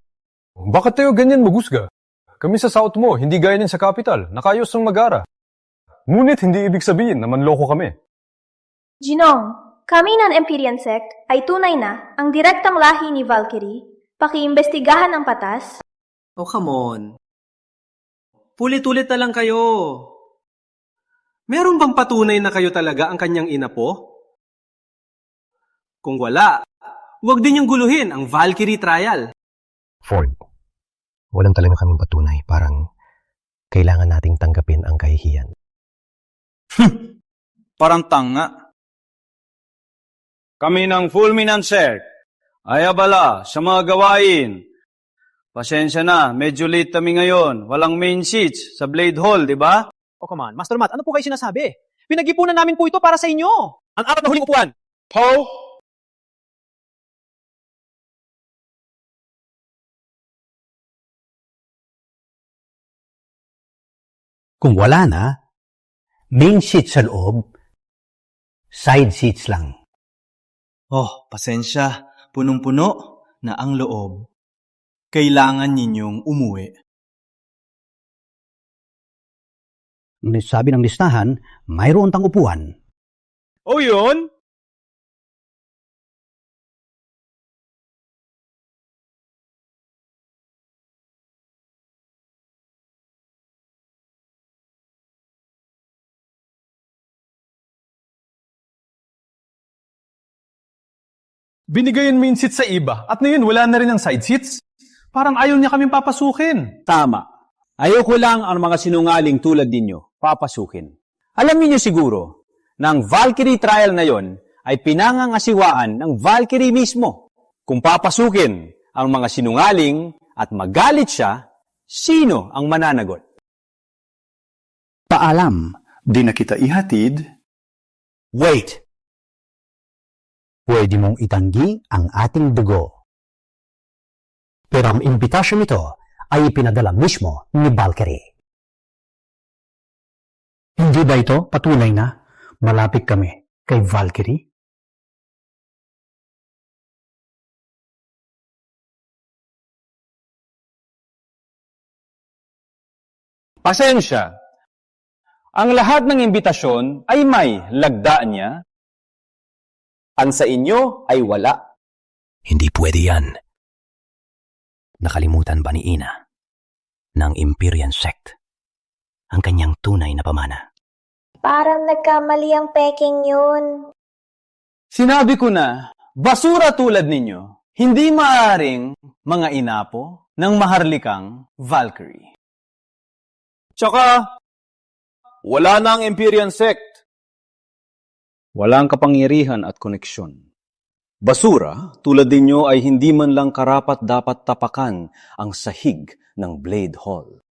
bakit tayo ganyan magusga? Kami sa South mo, hindi gaya din sa capital, nakayos ng mag-ara. Ngunit hindi ibig sabihin na manloko kami. Ginong, kami ng Empyrean Sect ay tunay na ang direktang lahi ni Valkyrie. Pakiimbestigahan ang patas. Oh, come on. Pulit-ulit na lang kayo. Meron bang patunay na kayo talaga ang kanyang inapo? Kung wala, huwag din niyong guluhin ang Valkyrie trial. Ford, walang talaga kaming patunay. Parang kailangan nating tanggapin ang kahihiyan. Parang tanga. Kami ng Fulminant Sect ay abala sa mga gawain. Pasensya na, medyo late kami ngayon. Walang main seats sa Blade Hall, di ba? Oh, come on. Master Matt, ano po kayo sinasabi? Pinag-ipunan namin po ito para sa inyo. Ang 4 na huling upuan. Poe? Kung wala na, main seat sa loob, side seats lang. Oh, pasensya. Punong-puno na ang loob. Kailangan ninyong umuwi. Sabi ng listahan, mayroon tang upuan. O yun? Binigayan main seat sa iba, at ngayon wala na rin ang side seats? Parang ayaw niya kaming papasukin. Tama. Ayoko lang ang mga sinungaling tulad ninyo papasukin. Alam niyo siguro na ang Valkyrie trial na yon ay pinangangasiwaan ng Valkyrie mismo. Kung papasukin ang mga sinungaling at magalit siya, sino ang mananagot? Paalam, di na kita ihatid. Wait! Pwede mong itanggi ang ating dugo. Pero ang imbitasyon nito ay ipinadala mismo ni Valkyrie. Hindi ba ito patunay na malapit kami kay Valkyrie? Pasensya. Ang lahat ng imbitasyon ay may lagdaan niya. Ang sa inyo ay wala. Hindi pwede yan. Nakalimutan ba ni Ina ng Empyrean Sect ang kanyang tunay na pamana? Parang nagkamali ang peking yun. Sinabi ko na, basura tulad ninyo, hindi maaaring mga inapo ng maharlikang Valkyrie. Tsaka, wala na ang Empyrean Sect. Walang kapangyarihan at koneksyon. Basura, tulad ninyo ay hindi man lang karapat dapat tapakan ang sahig ng Blade Hall.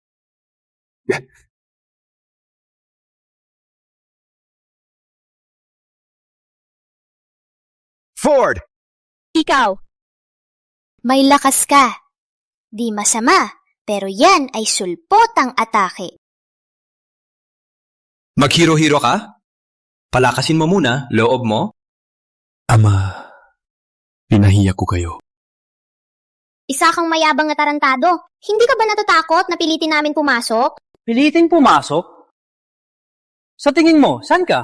Ford! Ikaw. May lakas ka. Di masama, pero yan ay sulpotang atake. Maghiro-hiro ka? Palakasin mo muna, loob mo? Ama, pinahiya ko kayo. Isa kang mayabang na tarantado. Hindi ka ba natatakot na pilitin namin pumasok? Pilitin pumasok? Sa tingin mo, saan ka?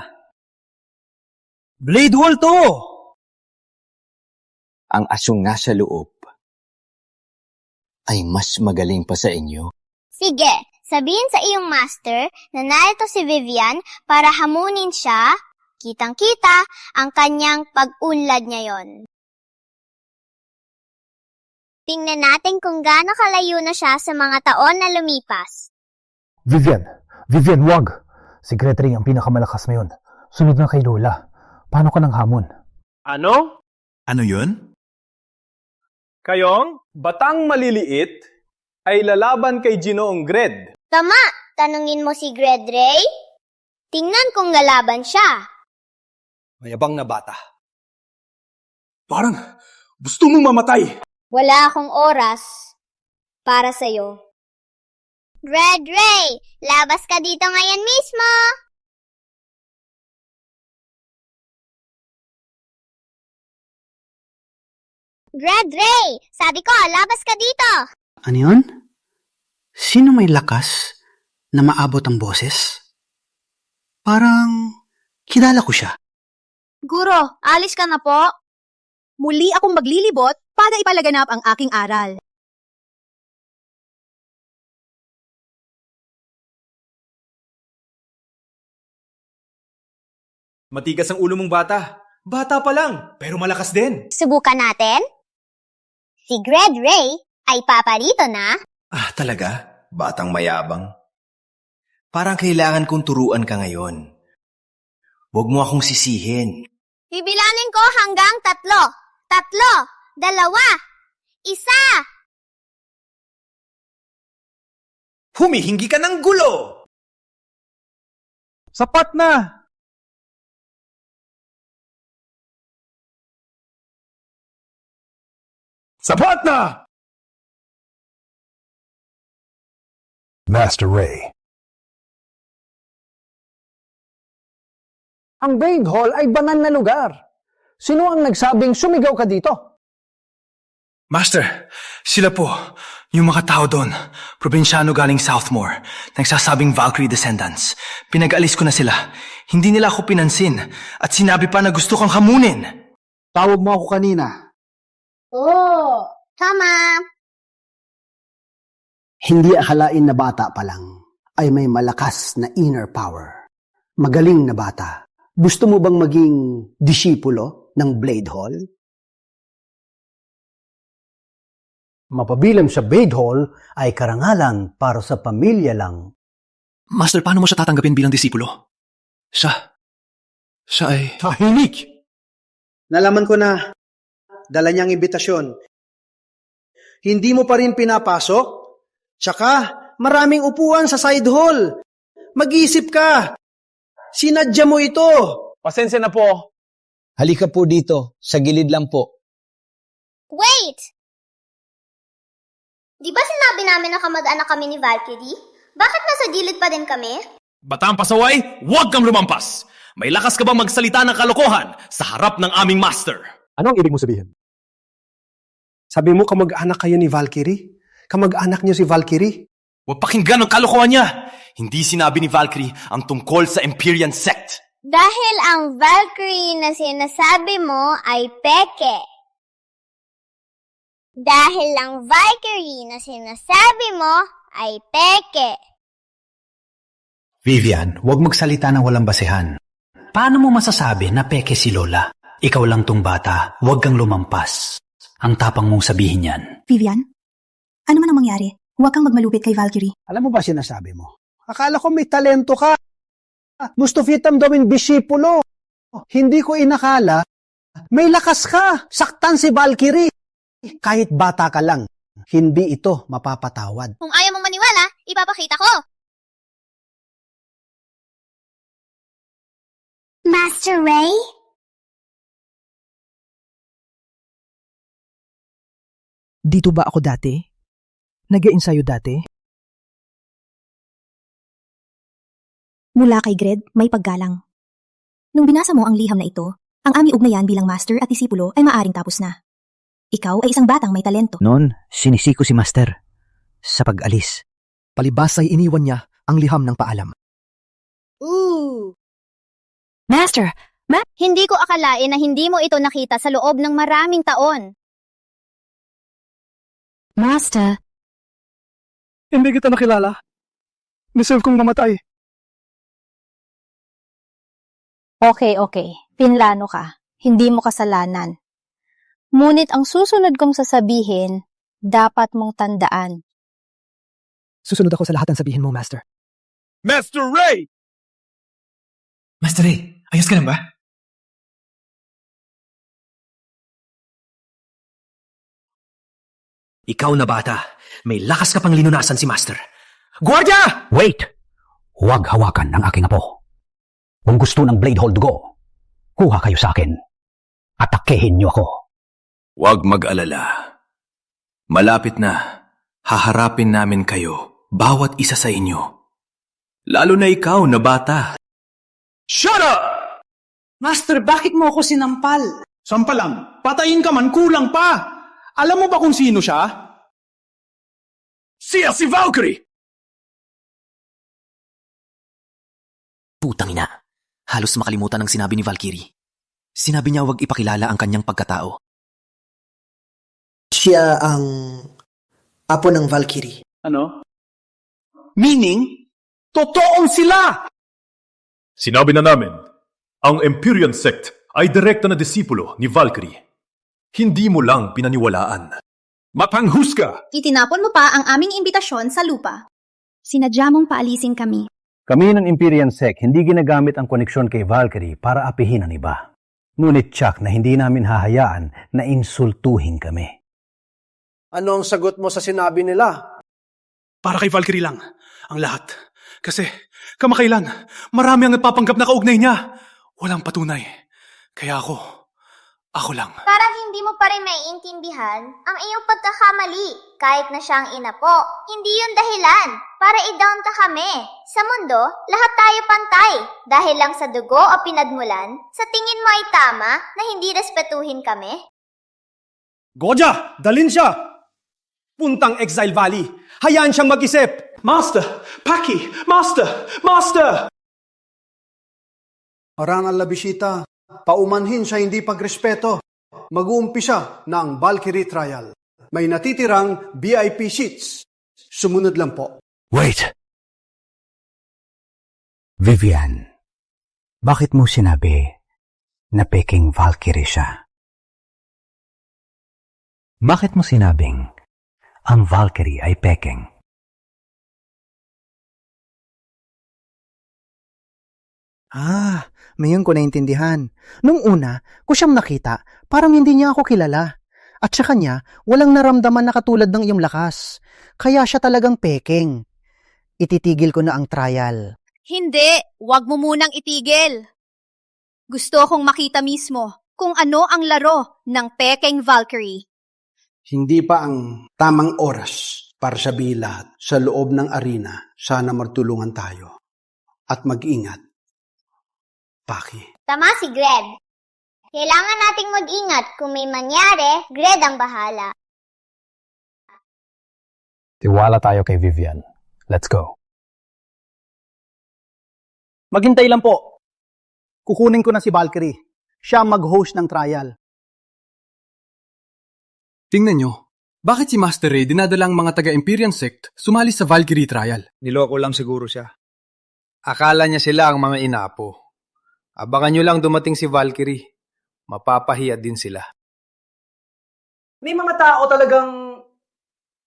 Blade Hall to! Ang asong nasa loob ay mas magaling pa sa inyo Sige, sabihin sa iyong master na narito si Vivian para hamunin siya, kitang-kita ang kanyang pag-unlad ngayon. Tingnan natin kung gaano kalayo na siya sa mga taon na lumipas. Vivian, wag. Si Gretry ang pinakamalakas ngayon. Sunod na kay Lola. Paano ka nang hamon? Ano? Ano yun? Kayong, batang maliliit, ay lalaban kay Ginoong Gred. Tama, tanungin mo si Gredray. Tingnan kung lalaban siya. Mayabang na bata. Parang gusto mong mamatay. Wala akong oras para sa'yo. Gredray, labas ka dito ngayon mismo. Gredray, sabi ko, labas ka dito. Ano yun? Sino may lakas na maabot ang boses? Parang kilala ko siya. Guro, alis ka na po. Muli akong maglilibot para ipalaganap ang aking aral. Matigas ang ulo mong bata. Bata pa lang, pero malakas din. Subukan natin. Si Gredray ay paparito na. Ah, talaga? Batang mayabang. Parang kailangan kong turuan ka ngayon. Huwag mo akong sisihin. Bibilangin ko hanggang 3. 3, 2, 1. Humihingi ka ng gulo! Sapat na! Sapat na! Master Ray. Ang Blade Hall ay banal na lugar. Sino ang nagsabing sumigaw ka dito? Master, sila po, yung mga tao doon, probinsyano galing Southmore, nagsasabing Valkyrie descendants. Pinag-alis ko na sila. Hindi nila ako pinansin at sinabi pa na gusto kang hamunin. Tawag mo ako kanina. Oh, tama. Hindi akalain na bata pa lang ay may malakas na inner power. Magaling na bata. Gusto mo bang maging disipulo ng Blade Hall? Mapabilang sa Blade Hall ay karangalan para sa pamilya lang. Master, paano mo siya tatanggapin bilang disipulo? Siya ay... Tahimik! Nalaman ko na dala niyang imbitasyon. Hindi mo pa rin pinapasok? Tsaka maraming upuan sa side hall. Mag-isip ka. Sinadya mo ito. Pasensya na po. Halika po dito, sa gilid lang po. Wait! Di ba sinabi namin na kamag-anak kami ni Valkyrie? Bakit nasa gilid pa din kami? Batang pasaway, huwag kang lumampas! May lakas ka bang magsalita ng kalokohan sa harap ng aming master? Ano ang ibig mo sabihin? Sabi mo kamag-anak kayo ni Valkyrie? Kamag-anak niyo si Valkyrie? Huwag pakinggan ang kalokohan niya! Hindi sinabi ni Valkyrie ang tungkol sa Empyrean sect. Dahil ang Valkyrie na sinasabi mo ay peke. Dahil ang Valkyrie na sinasabi mo ay peke. Vivian, huwag magsalita ng walang basehan. Paano mo masasabi na peke si Lola? Ikaw lang tong bata, huwag kang lumampas. Ang tapang mong sabihin yan. Vivian, ano man ang mangyari, huwag kang magmalupit kay Valkyrie. Alam mo ba sinasabi mo? Akala ko may talento ka. Gusto fitam gawing disipulo. Hindi ko inakala. May lakas ka. Saktan si Valkyrie. Kahit bata ka lang, hindi ito mapapatawad. Kung ayaw mong maniwala, ipapakita ko. Master Ray? Dito ba ako dati? Nag-iensayo dati? Mula kay Gred, may paggalang. Nung binasa mo ang liham na ito, ang aming ugnayan bilang master at disipulo ay maaring tapos na. Ikaw ay isang batang may talento. Noon, sinisiko si Master. Sa pag-alis. Palibas ay iniwan niya ang liham ng paalam. Ooh! Master! Hindi ko akalain na hindi mo ito nakita sa loob ng maraming taon. Master! Hindi kita nakilala. Deserve kong mamatay. Okay. Pinlano ka. Hindi mo kasalanan. Ngunit ang susunod kong sasabihin, dapat mong tandaan. Susunod ako sa lahat ng sabihin mo, Master. Master Ray! Master Ray, ayos ka lang ba? Ikaw na bata, may lakas ka pang linunasan si Master. Guardia! Wait! Huwag hawakan ng aking apo. Kung gusto ng blade hold ko, kuha kayo sa akin. Atakehin niyo ako. Huwag mag-alala. Malapit na. Haharapin namin kayo, bawat isa sa inyo. Lalo na ikaw na bata. Shut up! Master, bakit mo ako sinampal? Sampalan, patayin ka man, kulang pa! Alam mo ba kung sino siya? Siya si Valkyrie! Putang ina. Halos makalimutan ang sinabi ni Valkyrie. Sinabi niya huwag ipakilala ang kanyang pagkatao. Siya ang apo ng Valkyrie. Ano? Meaning, totoong sila! Sinabi na namin, ang Empyrean Sect ay direkta na disipulo ni Valkyrie. Hindi mo lang pinaniwalaan. Mapanghusga! Itinapon mo pa ang aming imbitasyon sa lupa. Sinadya mong paalisin kami. Kami ng Empyrean Sect hindi ginagamit ang koneksyon kay Valkyrie para apihin ang iba. Ngunit tsak na hindi namin hahayaan na insultuhin kami. Ano ang sagot mo sa sinabi nila? Para kay Valkyrie lang, ang lahat. Kasi, kamakailan, marami ang napapanggap na kaugnay niya. Walang patunay. Kaya ako lang. Parang hindi mo pa rin maiintindihan ang iyong pagkakamali. Kahit na siya ang ina po, hindi yun dahilan para i-down ka kami. Sa mundo, lahat tayo pantay. Dahil lang sa dugo o pinagmulan, sa tingin mo ay tama na hindi respetuhin kami? Goja, dalin siya! Puntang Exile Valley. Hayaan siyang mag-isip. Master! Paki! Master! Arangal Labisita, paumanhin sa hindi pagrespeto. Mag-uumpisa na ang Valkyrie Trial. May natitirang VIP seats. Sumunod lang po. Wait! Vivian, bakit mo sinabi na peking Valkyrie siya? Bakit mo sinabing ang Valkyrie ay peking? Ngayon ko naintindihan. Nung una, ko siyang nakita, parang hindi niya ako kilala. At sa kanya, walang naramdaman na katulad ng iyong lakas. Kaya siya talagang peking. Ititigil ko na ang trial. Hindi, wag mo munang itigil. Gusto kong makita mismo kung ano ang laro ng peking Valkyrie. Hindi pa ang tamang oras para sabihin lahat sa loob ng arena. Sana magtulungan tayo. At mag-ingat. Paki. Tama si Gred. Kailangan nating mag-ingat. Kung may mangyari, Gred ang bahala. Tiwala tayo kay Vivian. Let's go. Maghintay lang po. Kukunin ko na si Valkyrie. Siya ang mag-host ng trial. Tingnan nyo, bakit si Master Ray dinadala ang mga taga-Empyrean Sect sumali sa Valkyrie Trial? Niloko lang siguro siya. Akala niya sila ang mga inapo. Abangan nyo lang dumating si Valkyrie. Mapapahiya din sila. May mga tao talagang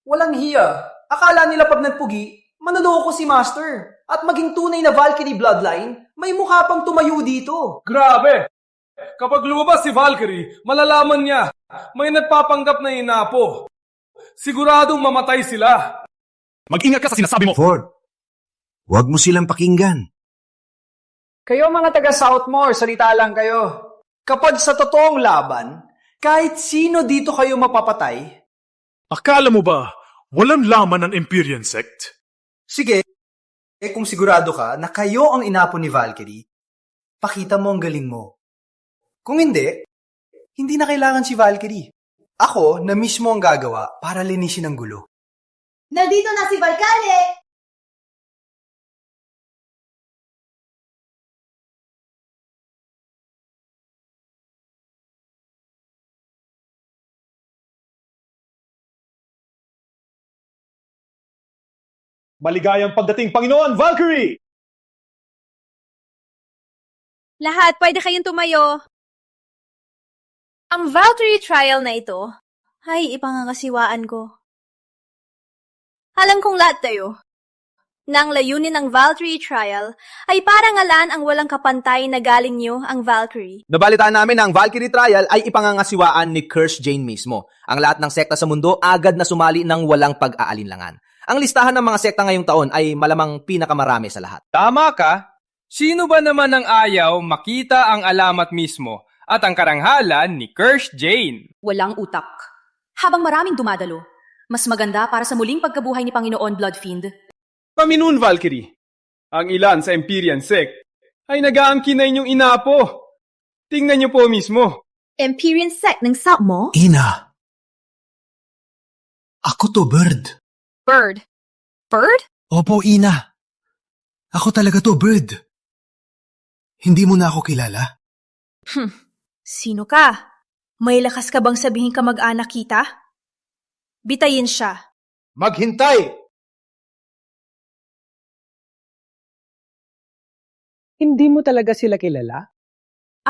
walang hiya. Akala nila pag nagpugi, manloloko si Master. At maging tunay na Valkyrie bloodline, may mukha pang tumayo dito. Grabe! Kapag lumabas si Valkyrie, malalaman niya may nagpapanggap na inapo. Siguradong mamatay sila. Mag-ingat ka sa sinasabi mo. Ford, huwag mo silang pakinggan. Kayo mga taga Southmore, salita lang kayo. Kapag sa totoong laban, kahit sino dito kayo mapapatay. Akala mo ba walang laman ng Empyrean Sect? Sige, kung sigurado ka na kayo ang inapo ni Valkyrie, pakita mo ang galing mo. Kung hindi, hindi na kailangan si Valkyrie. Ako na mismo ang gagawa para linisin ang gulo. Nandito na si Valkyrie! Maligayang pagdating, Panginoon Valkyrie! Lahat, pwede kayong tumayo. Ang Valkyrie trial na ito ay ipangangasiwaan ko. Alam kong lahat tayo na ang layunin ng Valkyrie trial ay parangalan ang walang kapantay na galing niyo ang Valkyrie. Nabalitaan namin na ang Valkyrie trial ay ipangangasiwaan ni Curse Jane mismo. Ang lahat ng sekta sa mundo agad na sumali ng walang pag-aalinlangan. Ang listahan ng mga sekta ngayong taon ay malamang pinakamarami sa lahat. Tama ka. Sino ba naman ang ayaw makita ang alamat mismo at ang karanghalan ni Curse Jane? Walang utak. Habang maraming dumadalo, mas maganda para sa muling pagkabuhay ni Panginoon Bloodfiend. Panginoon Valkyrie, ang ilan sa Empyrean sect ay nag-aangkin na inyong inapo. Tingnan niyo po mismo. Empyrean sect ng South mo? Ina! Ako to, Bird. Bird? Bird? Opo, Ina. Ako talaga to, Bird. Hindi mo na ako kilala? Sino ka? May lakas ka bang sabihin ka mag-anak kita? Bitayin siya. Maghintay! Hindi mo talaga sila kilala?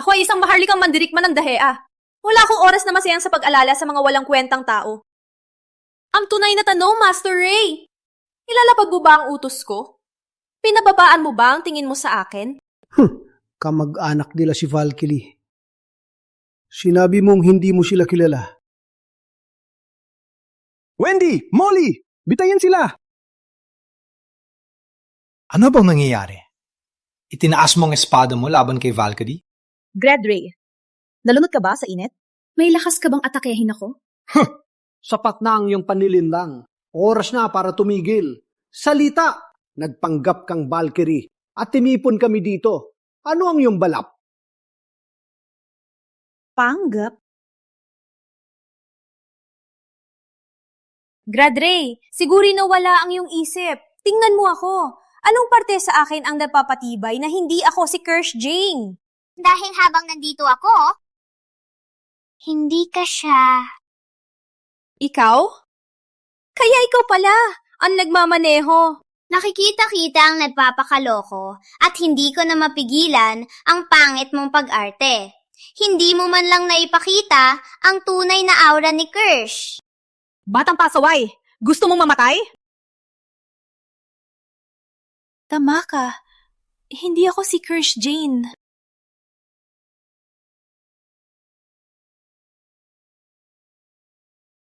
Ako ay isang maharlikang mandirikman ng dahea. Wala akong oras na masayang sa pag-alala sa mga walang kwentang tao. Ang tunay na tanong, Master Ray. Ilalapag mo ba ang utos ko? Pinababaan mo ba ang tingin mo sa akin? Kamag-anak nila si Valkyrie. Sinabi mong hindi mo sila kilala. Wendy! Molly! Bitayin sila! Ano bang nangyayari? Itinaas mo ang espada mo laban kay Valkyrie? Grad Ray, nalunod ka ba sa init? May lakas ka bang atakehin ako? Sapat na ang iyong panlilinlang. Oras na para tumigil. Salita! Nagpanggap kang Valkyrie at timipon kami dito. Ano ang iyong balap? Panggap? Grad Ray, siguro nawala ang iyong isip. Tingnan mo ako. Anong parte sa akin ang napapatibay na hindi ako si Curse Jane? Dahil habang nandito ako, hindi ka siya. Ikaw? Kaya ikaw pala ang nagmamaneho. Nakikita-kita ang nagpapakaloko at hindi ko na mapigilan ang pangit mong pag-arte. Hindi mo man lang naipakita ang tunay na aura ni Kirsch. Batang pasaway, gusto mong mamatay? Tama ka. Hindi ako si Curse Jane.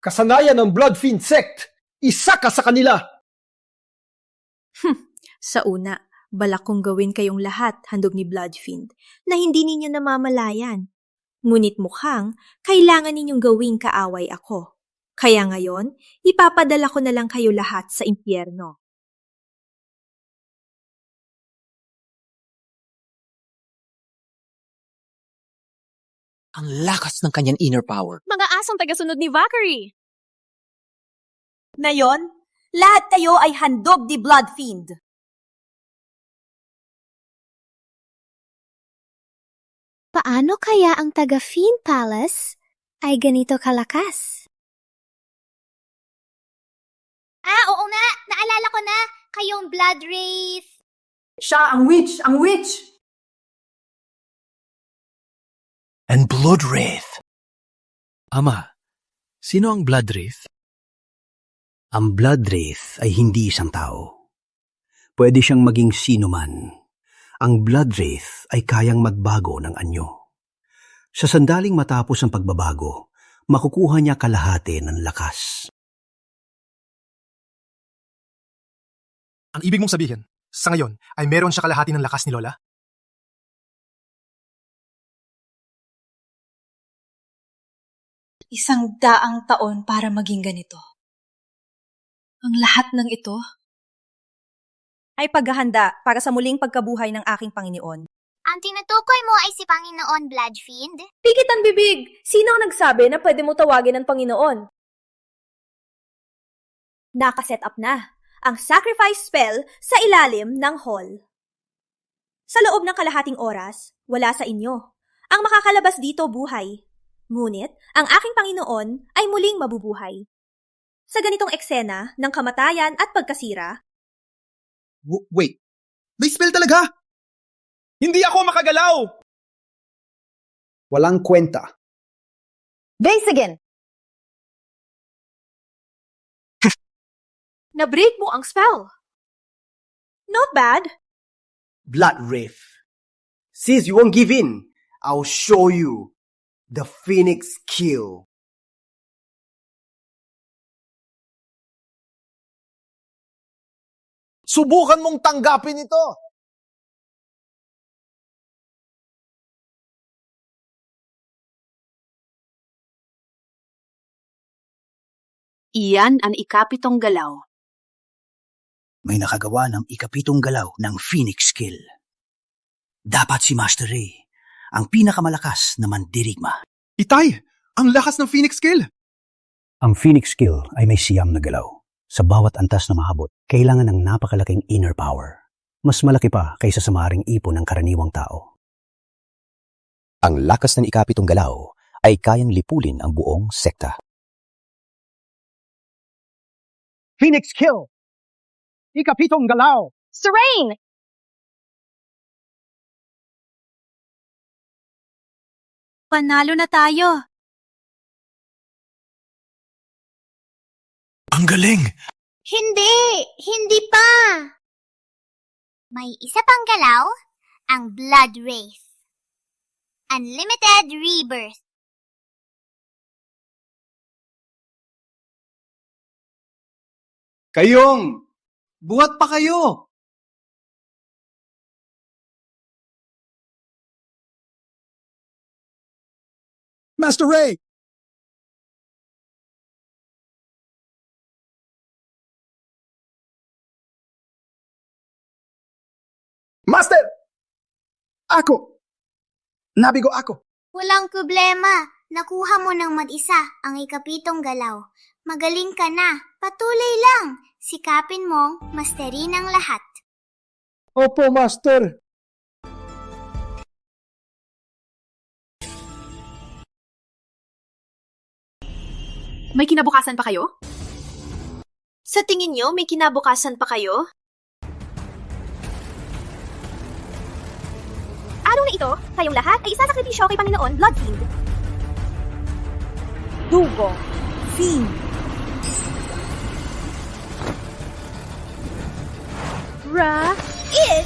Kasanayan ng Bloodfiend sect! Isa ka sa kanila! Sa una, balak kong gawin kayong lahat handog ni Bloodfiend na hindi ninyo namamalayan. Ngunit mukhang kailangan ninyong gawing kaaway ako. Kaya ngayon, ipapadala ko na lang kayo lahat sa impyerno. Ang lakas ng kanyang inner power. Mga asong tagasunod ni Valkyrie. Ngayon, lahat kayo ay handog ni Bloodfiend. Paano kaya ang taga-Fiend Palace ay ganito kalakas? Oo nga! Naalala ko na! Kayong Blood Wraith! Siya ang witch! Ang witch! And Blood Wraith. Ama, sino ang Blood Wraith? Ang Blood Wraith ay hindi isang tao. Pwede siyang maging sino man. Ang Blood Wraith ay kayang magbago ng anyo. Sa sandaling matapos ang pagbabago, makukuha niya kalahati ng lakas. Ang ibig mong sabihin, sa ngayon, ay meron siya kalahati ng lakas ni Lola? Isang daang taon para maging ganito. Ang lahat ng ito ay paghahanda para sa muling pagkabuhay ng aking Panginoon. Ang tinutukoy mo ay si Panginoon Bloodfiend? Pikit ang bibig! Sino ang nagsabi na pwede mo tawagin ng Panginoon? Nakaset up na ang sacrifice spell sa ilalim ng hall. Sa loob ng kalahating oras, wala sa inyo. Ang makakalabas dito buhay. Ngunit, ang aking Panginoon ay muling mabubuhay. Sa ganitong eksena ng kamatayan at pagkasira, Wait, may spell talaga! Hindi ako makagalaw! Walang kwenta. Base again! Na-break mo ang spell. Not bad. Blood Wraith. Sis, you won't give in. I'll show you the Phoenix Kill. Subukan mong tanggapin ito! Iyan ang ikapitong galaw. May nakagawa ng ikapitong galaw ng Phoenix Kill. Dapat si Master Ray, ang pinakamalakas na mandirigma. Itay! Ang lakas ng Phoenix Kill! Ang Phoenix Kill ay may siyam na galaw. Sa bawat antas na mahabot, kailangan ng napakalaking inner power. Mas malaki pa kaysa sa maaaring ipon ng karaniwang tao. Ang lakas ng ikapitong galaw ay kayang lipulin ang buong sekta. Phoenix Kill! Ikapitong galaw! Serene! Panalo na tayo. Ang galing! Hindi pa. May isa pang galaw, ang Blood Wraith. Unlimited Rebirth. Kayong! Buhat pa kayo! Master Ray! Master! Ako! Nabigo ako! Walang problema. Nakuha mo ng mag-isa ang ikapitong galaw. Magaling ka na. Patuloy lang. Sikapin mong masterin ang lahat. Opo, Master. May kinabukasan pa kayo? Sa tingin nyo, may kinabukasan pa kayo? Araw na ito, kayong lahat ay isasakripisyo kay Panginoon Bloodfiend. Dugo. Fiend. Ra-is!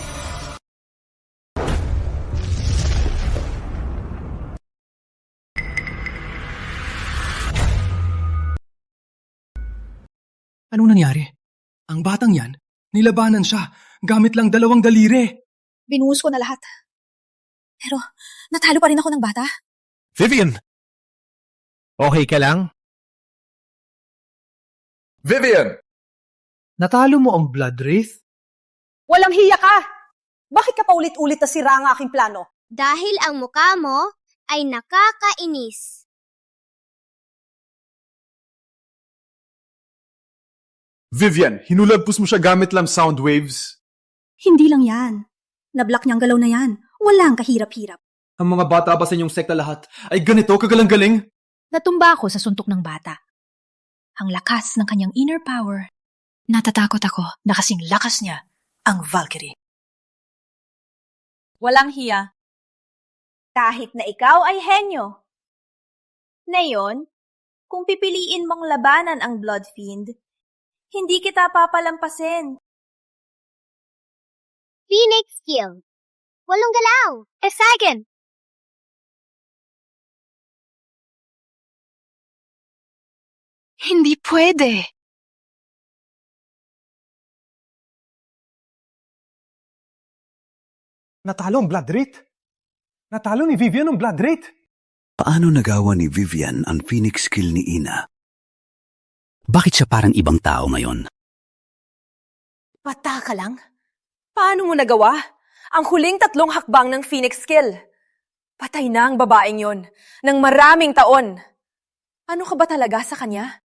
Anong nangyari? Ang batang yan, nilabanan siya gamit lang 2 daliri. Binuhos ko na lahat. Pero, natalo pa rin ako ng bata. Vivian! Okay ka lang? Vivian! Natalo mo ang Blood Wraith? Walang hiya ka! Bakit ka pa ulit-ulit na sira ang aking plano? Dahil ang mukha mo ay nakakainis. Vivian, hinulagpos mo siya gamit lang sound waves. Hindi lang yan. Nablock niyang galaw na yan. Walang kahirap-hirap. Ang mga bata ba sa inyong sekta lahat ay ganito kagalang-galing? Natumba ako sa suntok ng bata. Ang lakas ng kanyang inner power. Natatakot ako na kasing lakas niya ang Valkyrie. Walang hiya. Kahit na ikaw ay henyo. Ngayon, kung pipiliin mong labanan ang Bloodfiend, hindi kita papalampasin. Phoenix Kill. 8 galaw. Esagen! Hindi pwede. Natalo ang Blood Wraith? Natalo ni Vivian ang Blood Wraith? Paano nagawa ni Vivian ang Phoenix Kill ni Ina? Bakit siya parang ibang tao ngayon? Bata ka lang? Paano mo nagawa? Ang huling 3 hakbang ng Phoenix Kill. Patay na ang babaeng yon ng maraming taon. Ano ka ba talaga sa kanya?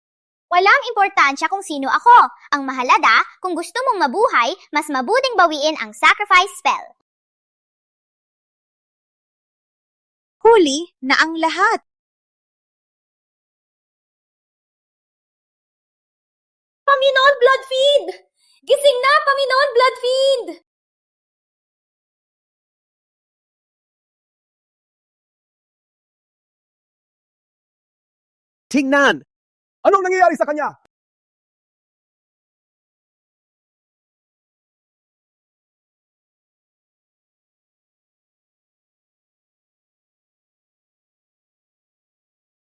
Walang importansya kung sino ako. Ang mahalaga, kung gusto mong mabuhay, mas mabuting bawiin ang sacrifice spell. Huli na ang lahat. Panginoon Bloodfiend! Gising na, Panginoon Bloodfiend! Tingnan! Anong nangyayari sa kanya?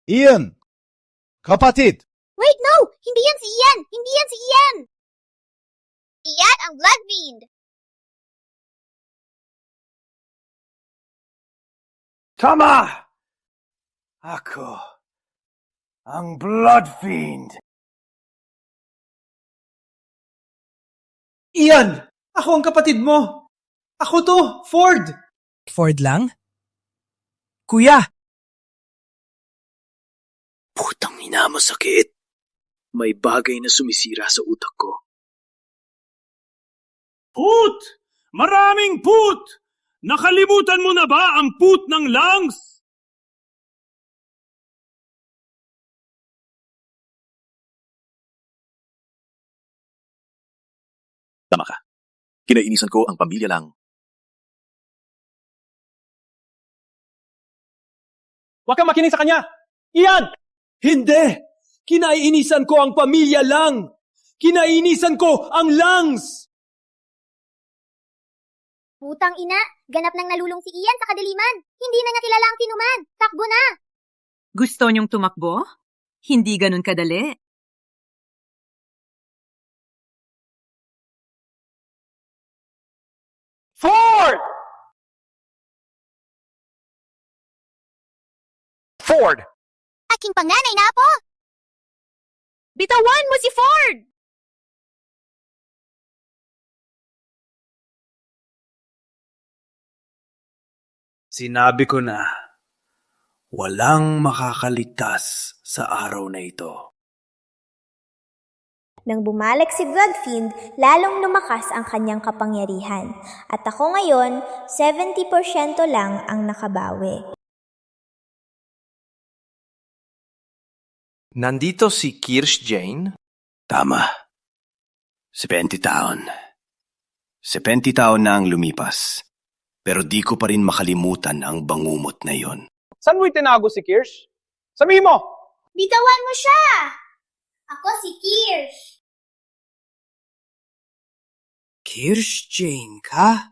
Ian! Kapatid! Wait, no! Hindi yan si Ian! Hindi yan si Ian! Iyan ang Bloodfiend! Tama! Ako ang Bloodfiend. Ian! Ako ang kapatid mo! Ako to, Ford! Ford lang? Kuya! Putang ina, masakit. May bagay na sumisira sa utak ko. Put! Maraming put! Nakalimutan mo na ba ang put ng lungs? Tama ka. Kinainisan ko ang pamilya lang. Huwag kang makinig sa kanya! Ian! Hindi! Kinaiinisan ko ang pamilya lang! Kinaiinisan ko ang lungs! Putang ina, ganap nang nalulong si Ian sa kadiliman. Hindi na niya kilala ang sinuman. Takbo na! Gusto niyong tumakbo? Hindi ganun kadali. Ford! Ford! Aking panganay na apo! Bitawan mo si Ford! Sinabi ko na, walang makakaligtas sa araw na ito. Nang bumalik si Bloodfiend, lalong lumakas ang kanyang kapangyarihan. At ako ngayon, 70% lang ang nakabawi. Nandito si Kirsch Jane? Tama. 70 taon. 70 taon na ang lumipas. Pero di ko pa rin makalimutan ang bangumot na yon. Saan mo itinago si Kirsch? Sabihin mo! Bitawan mo siya! Ako si Kirsch. Kirsch Jane ka?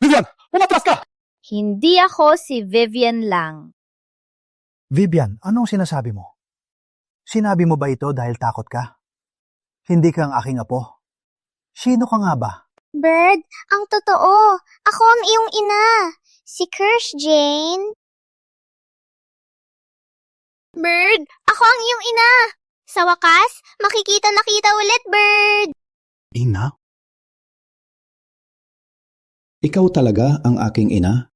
Vivian! Umatras ka! Hindi ako si Vivian lang. Vivian, anong sinasabi mo? Sinabi mo ba ito dahil takot ka? Hindi ka ang aking apo. Sino ka nga ba? Bird, ang totoo. Ako ang iyong ina. Si Kirsch Jane. Bird, ako ang iyong ina. Sa wakas, makikita na kita ulit, Bird. Ina? Ikaw talaga ang aking ina?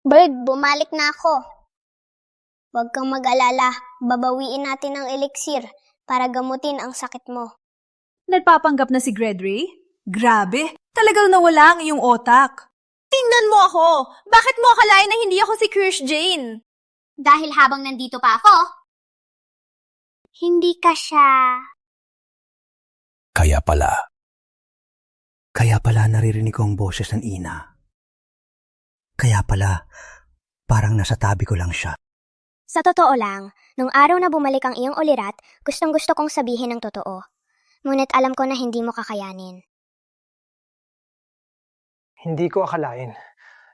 Bird, bumalik na ako. Huwag kang mag-alala. Babawiin natin ang elixir para gamutin ang sakit mo. Nagpapanggap na si Gregory? Grabe, talagang nawala ang iyong otak. Tingnan mo ako! Bakit mo akalain na hindi ako si Kirsch Jane? Dahil habang nandito pa ako, hindi ka siya. Kaya pala naririnig ko ang boses ng ina. Kaya pala, parang nasa tabi ko lang siya. Sa totoo lang, nung araw na bumalik ang iyong ulirat, gustong-gusto kong sabihin ang totoo. Ngunit alam ko na hindi mo kakayanin. Hindi ko akalain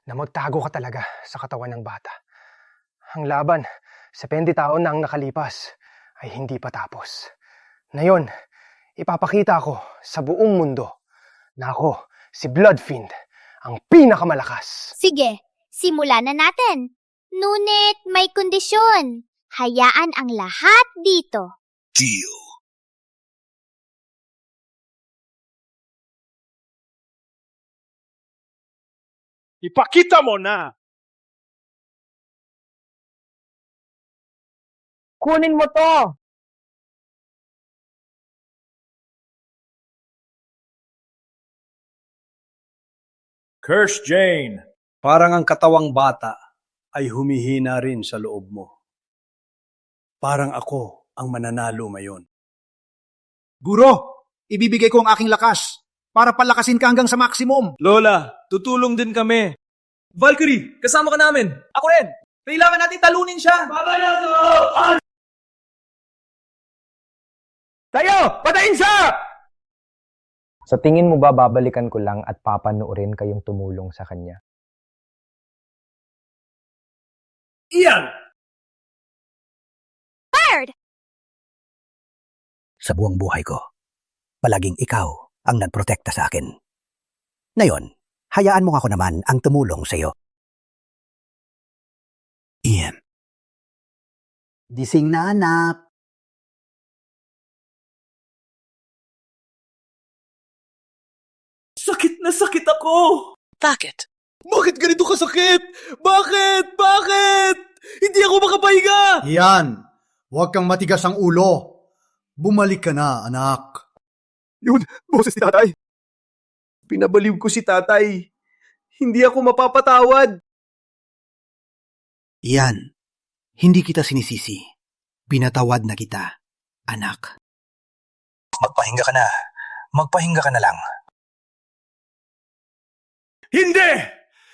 na magtago ka talaga sa katawan ng bata. Ang laban, 70 taon na ang nakalipas, ay hindi pa tapos. Ngayon, ipapakita ko sa buong mundo na ako, si Bloodfiend, ang pinakamalakas. Sige, simulan na natin. Ngunit may kondisyon. Hayaan ang lahat dito. Deal. Ipakita mo na! Kunin mo to! Kirsch Jane! Parang ang katawang bata ay humihina rin sa loob mo. Parang ako ang mananalo ngayon. Guro, ibibigay ko ang aking lakas para palakasin ka hanggang sa maximum. Lola, tutulong din kami. Valkyrie, kasama ka namin. Ako rin. Kailangan natin talunin siya. Tayo! Patayin siya! Sa tingin mo ba babalikan ko lang at papanoorin kayong tumulong sa kanya? Iyan! Fired! Sa buong buhay ko, palaging ikaw ang nagprotekta sa akin. Ngayon, hayaan mo ako naman ang tumulong sa iyo. Ian. Gising na, anak. Sakit na sakit ako. Bakit? Bakit ganito kasakit? Bakit? Bakit? Hindi ako makapahinga. Iyan, huwag kang matigas ang ulo. Bumalik ka na, anak. Yun, boses ni tatay. Pinabaliw ko si tatay. Hindi ako mapapatawad. Ian, hindi kita sinisisi. Pinatawad na kita, anak. Magpahinga ka na. Magpahinga ka na lang. Hindi!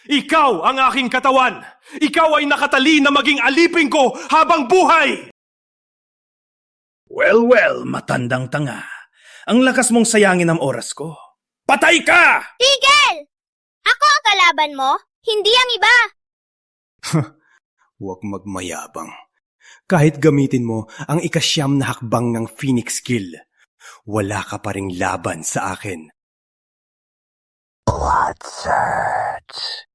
Ikaw ang aking katawan. Ikaw ay nakatali na maging alipin ko habang buhay. Well, matandang tanga. Ang lakas mong sayangin ang oras ko. Patay ka! Tigil! Ako ang kalaban mo, hindi ang iba. Huwag magmayabang. Kahit gamitin mo ang ikasyam na hakbang ng Phoenix Skill, wala ka pa ring laban sa akin. Blood Search.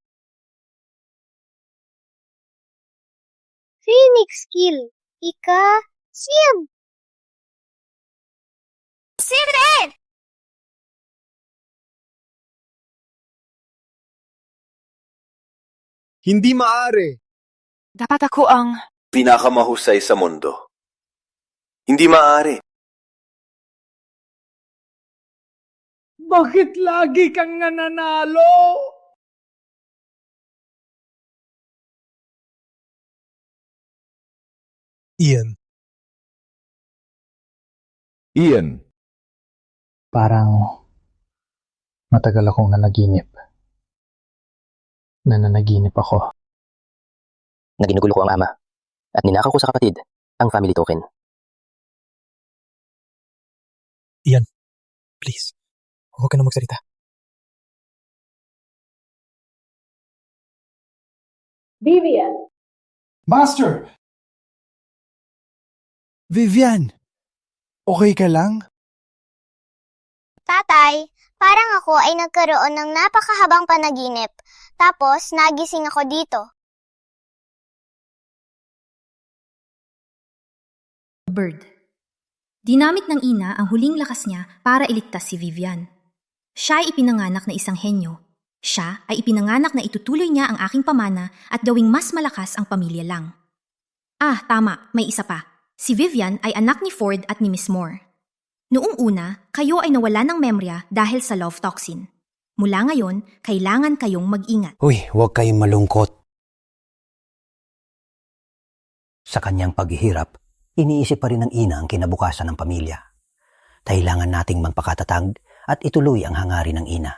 Phoenix Skill, Siem! Siem rin! Hindi maaari. Dapat ako ang... Pinakamahusay sa mundo. Hindi maaari. Bakit lagi kang nananalo? Ian. Parang matagal akong nanaginip. Nananaginip ako. Naginugulo ko ang ama at ninakaw ko sa kapatid ang family token. Ian, please. Huwag ka na magsalita. Vivian. Master! Vivian, okay ka lang? Tatay, parang ako ay nagkaroon ng napakahabang panaginip. Tapos, nagising ako dito. Bird. Dinamit ng ina ang huling lakas niya para iligtas si Vivian. Siya ay ipinanganak na isang henyo. Siya ay ipinanganak na itutuloy niya ang aking pamana at gawing mas malakas ang pamilya lang. Tama, may isa pa. Si Vivian ay anak ni Ford at ni Miss Moore. Noong una, kayo ay nawala ng memorya dahil sa love toxin. Mula ngayon, kailangan kayong mag-ingat. Uy, huwag kayong malungkot. Sa kanyang paghihirap, iniisip pa rin ng ina ang kinabukasan ng pamilya. Kailangan nating magpakatatag at ituloy ang hangarin ng ina.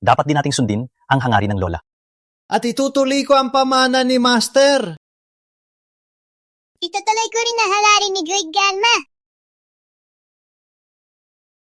Dapat din nating sundin ang hangarin ng lola. At itutuloy ko ang pamana ni Master. Itutuloy ko rin ang hangarin ni Great Grandma.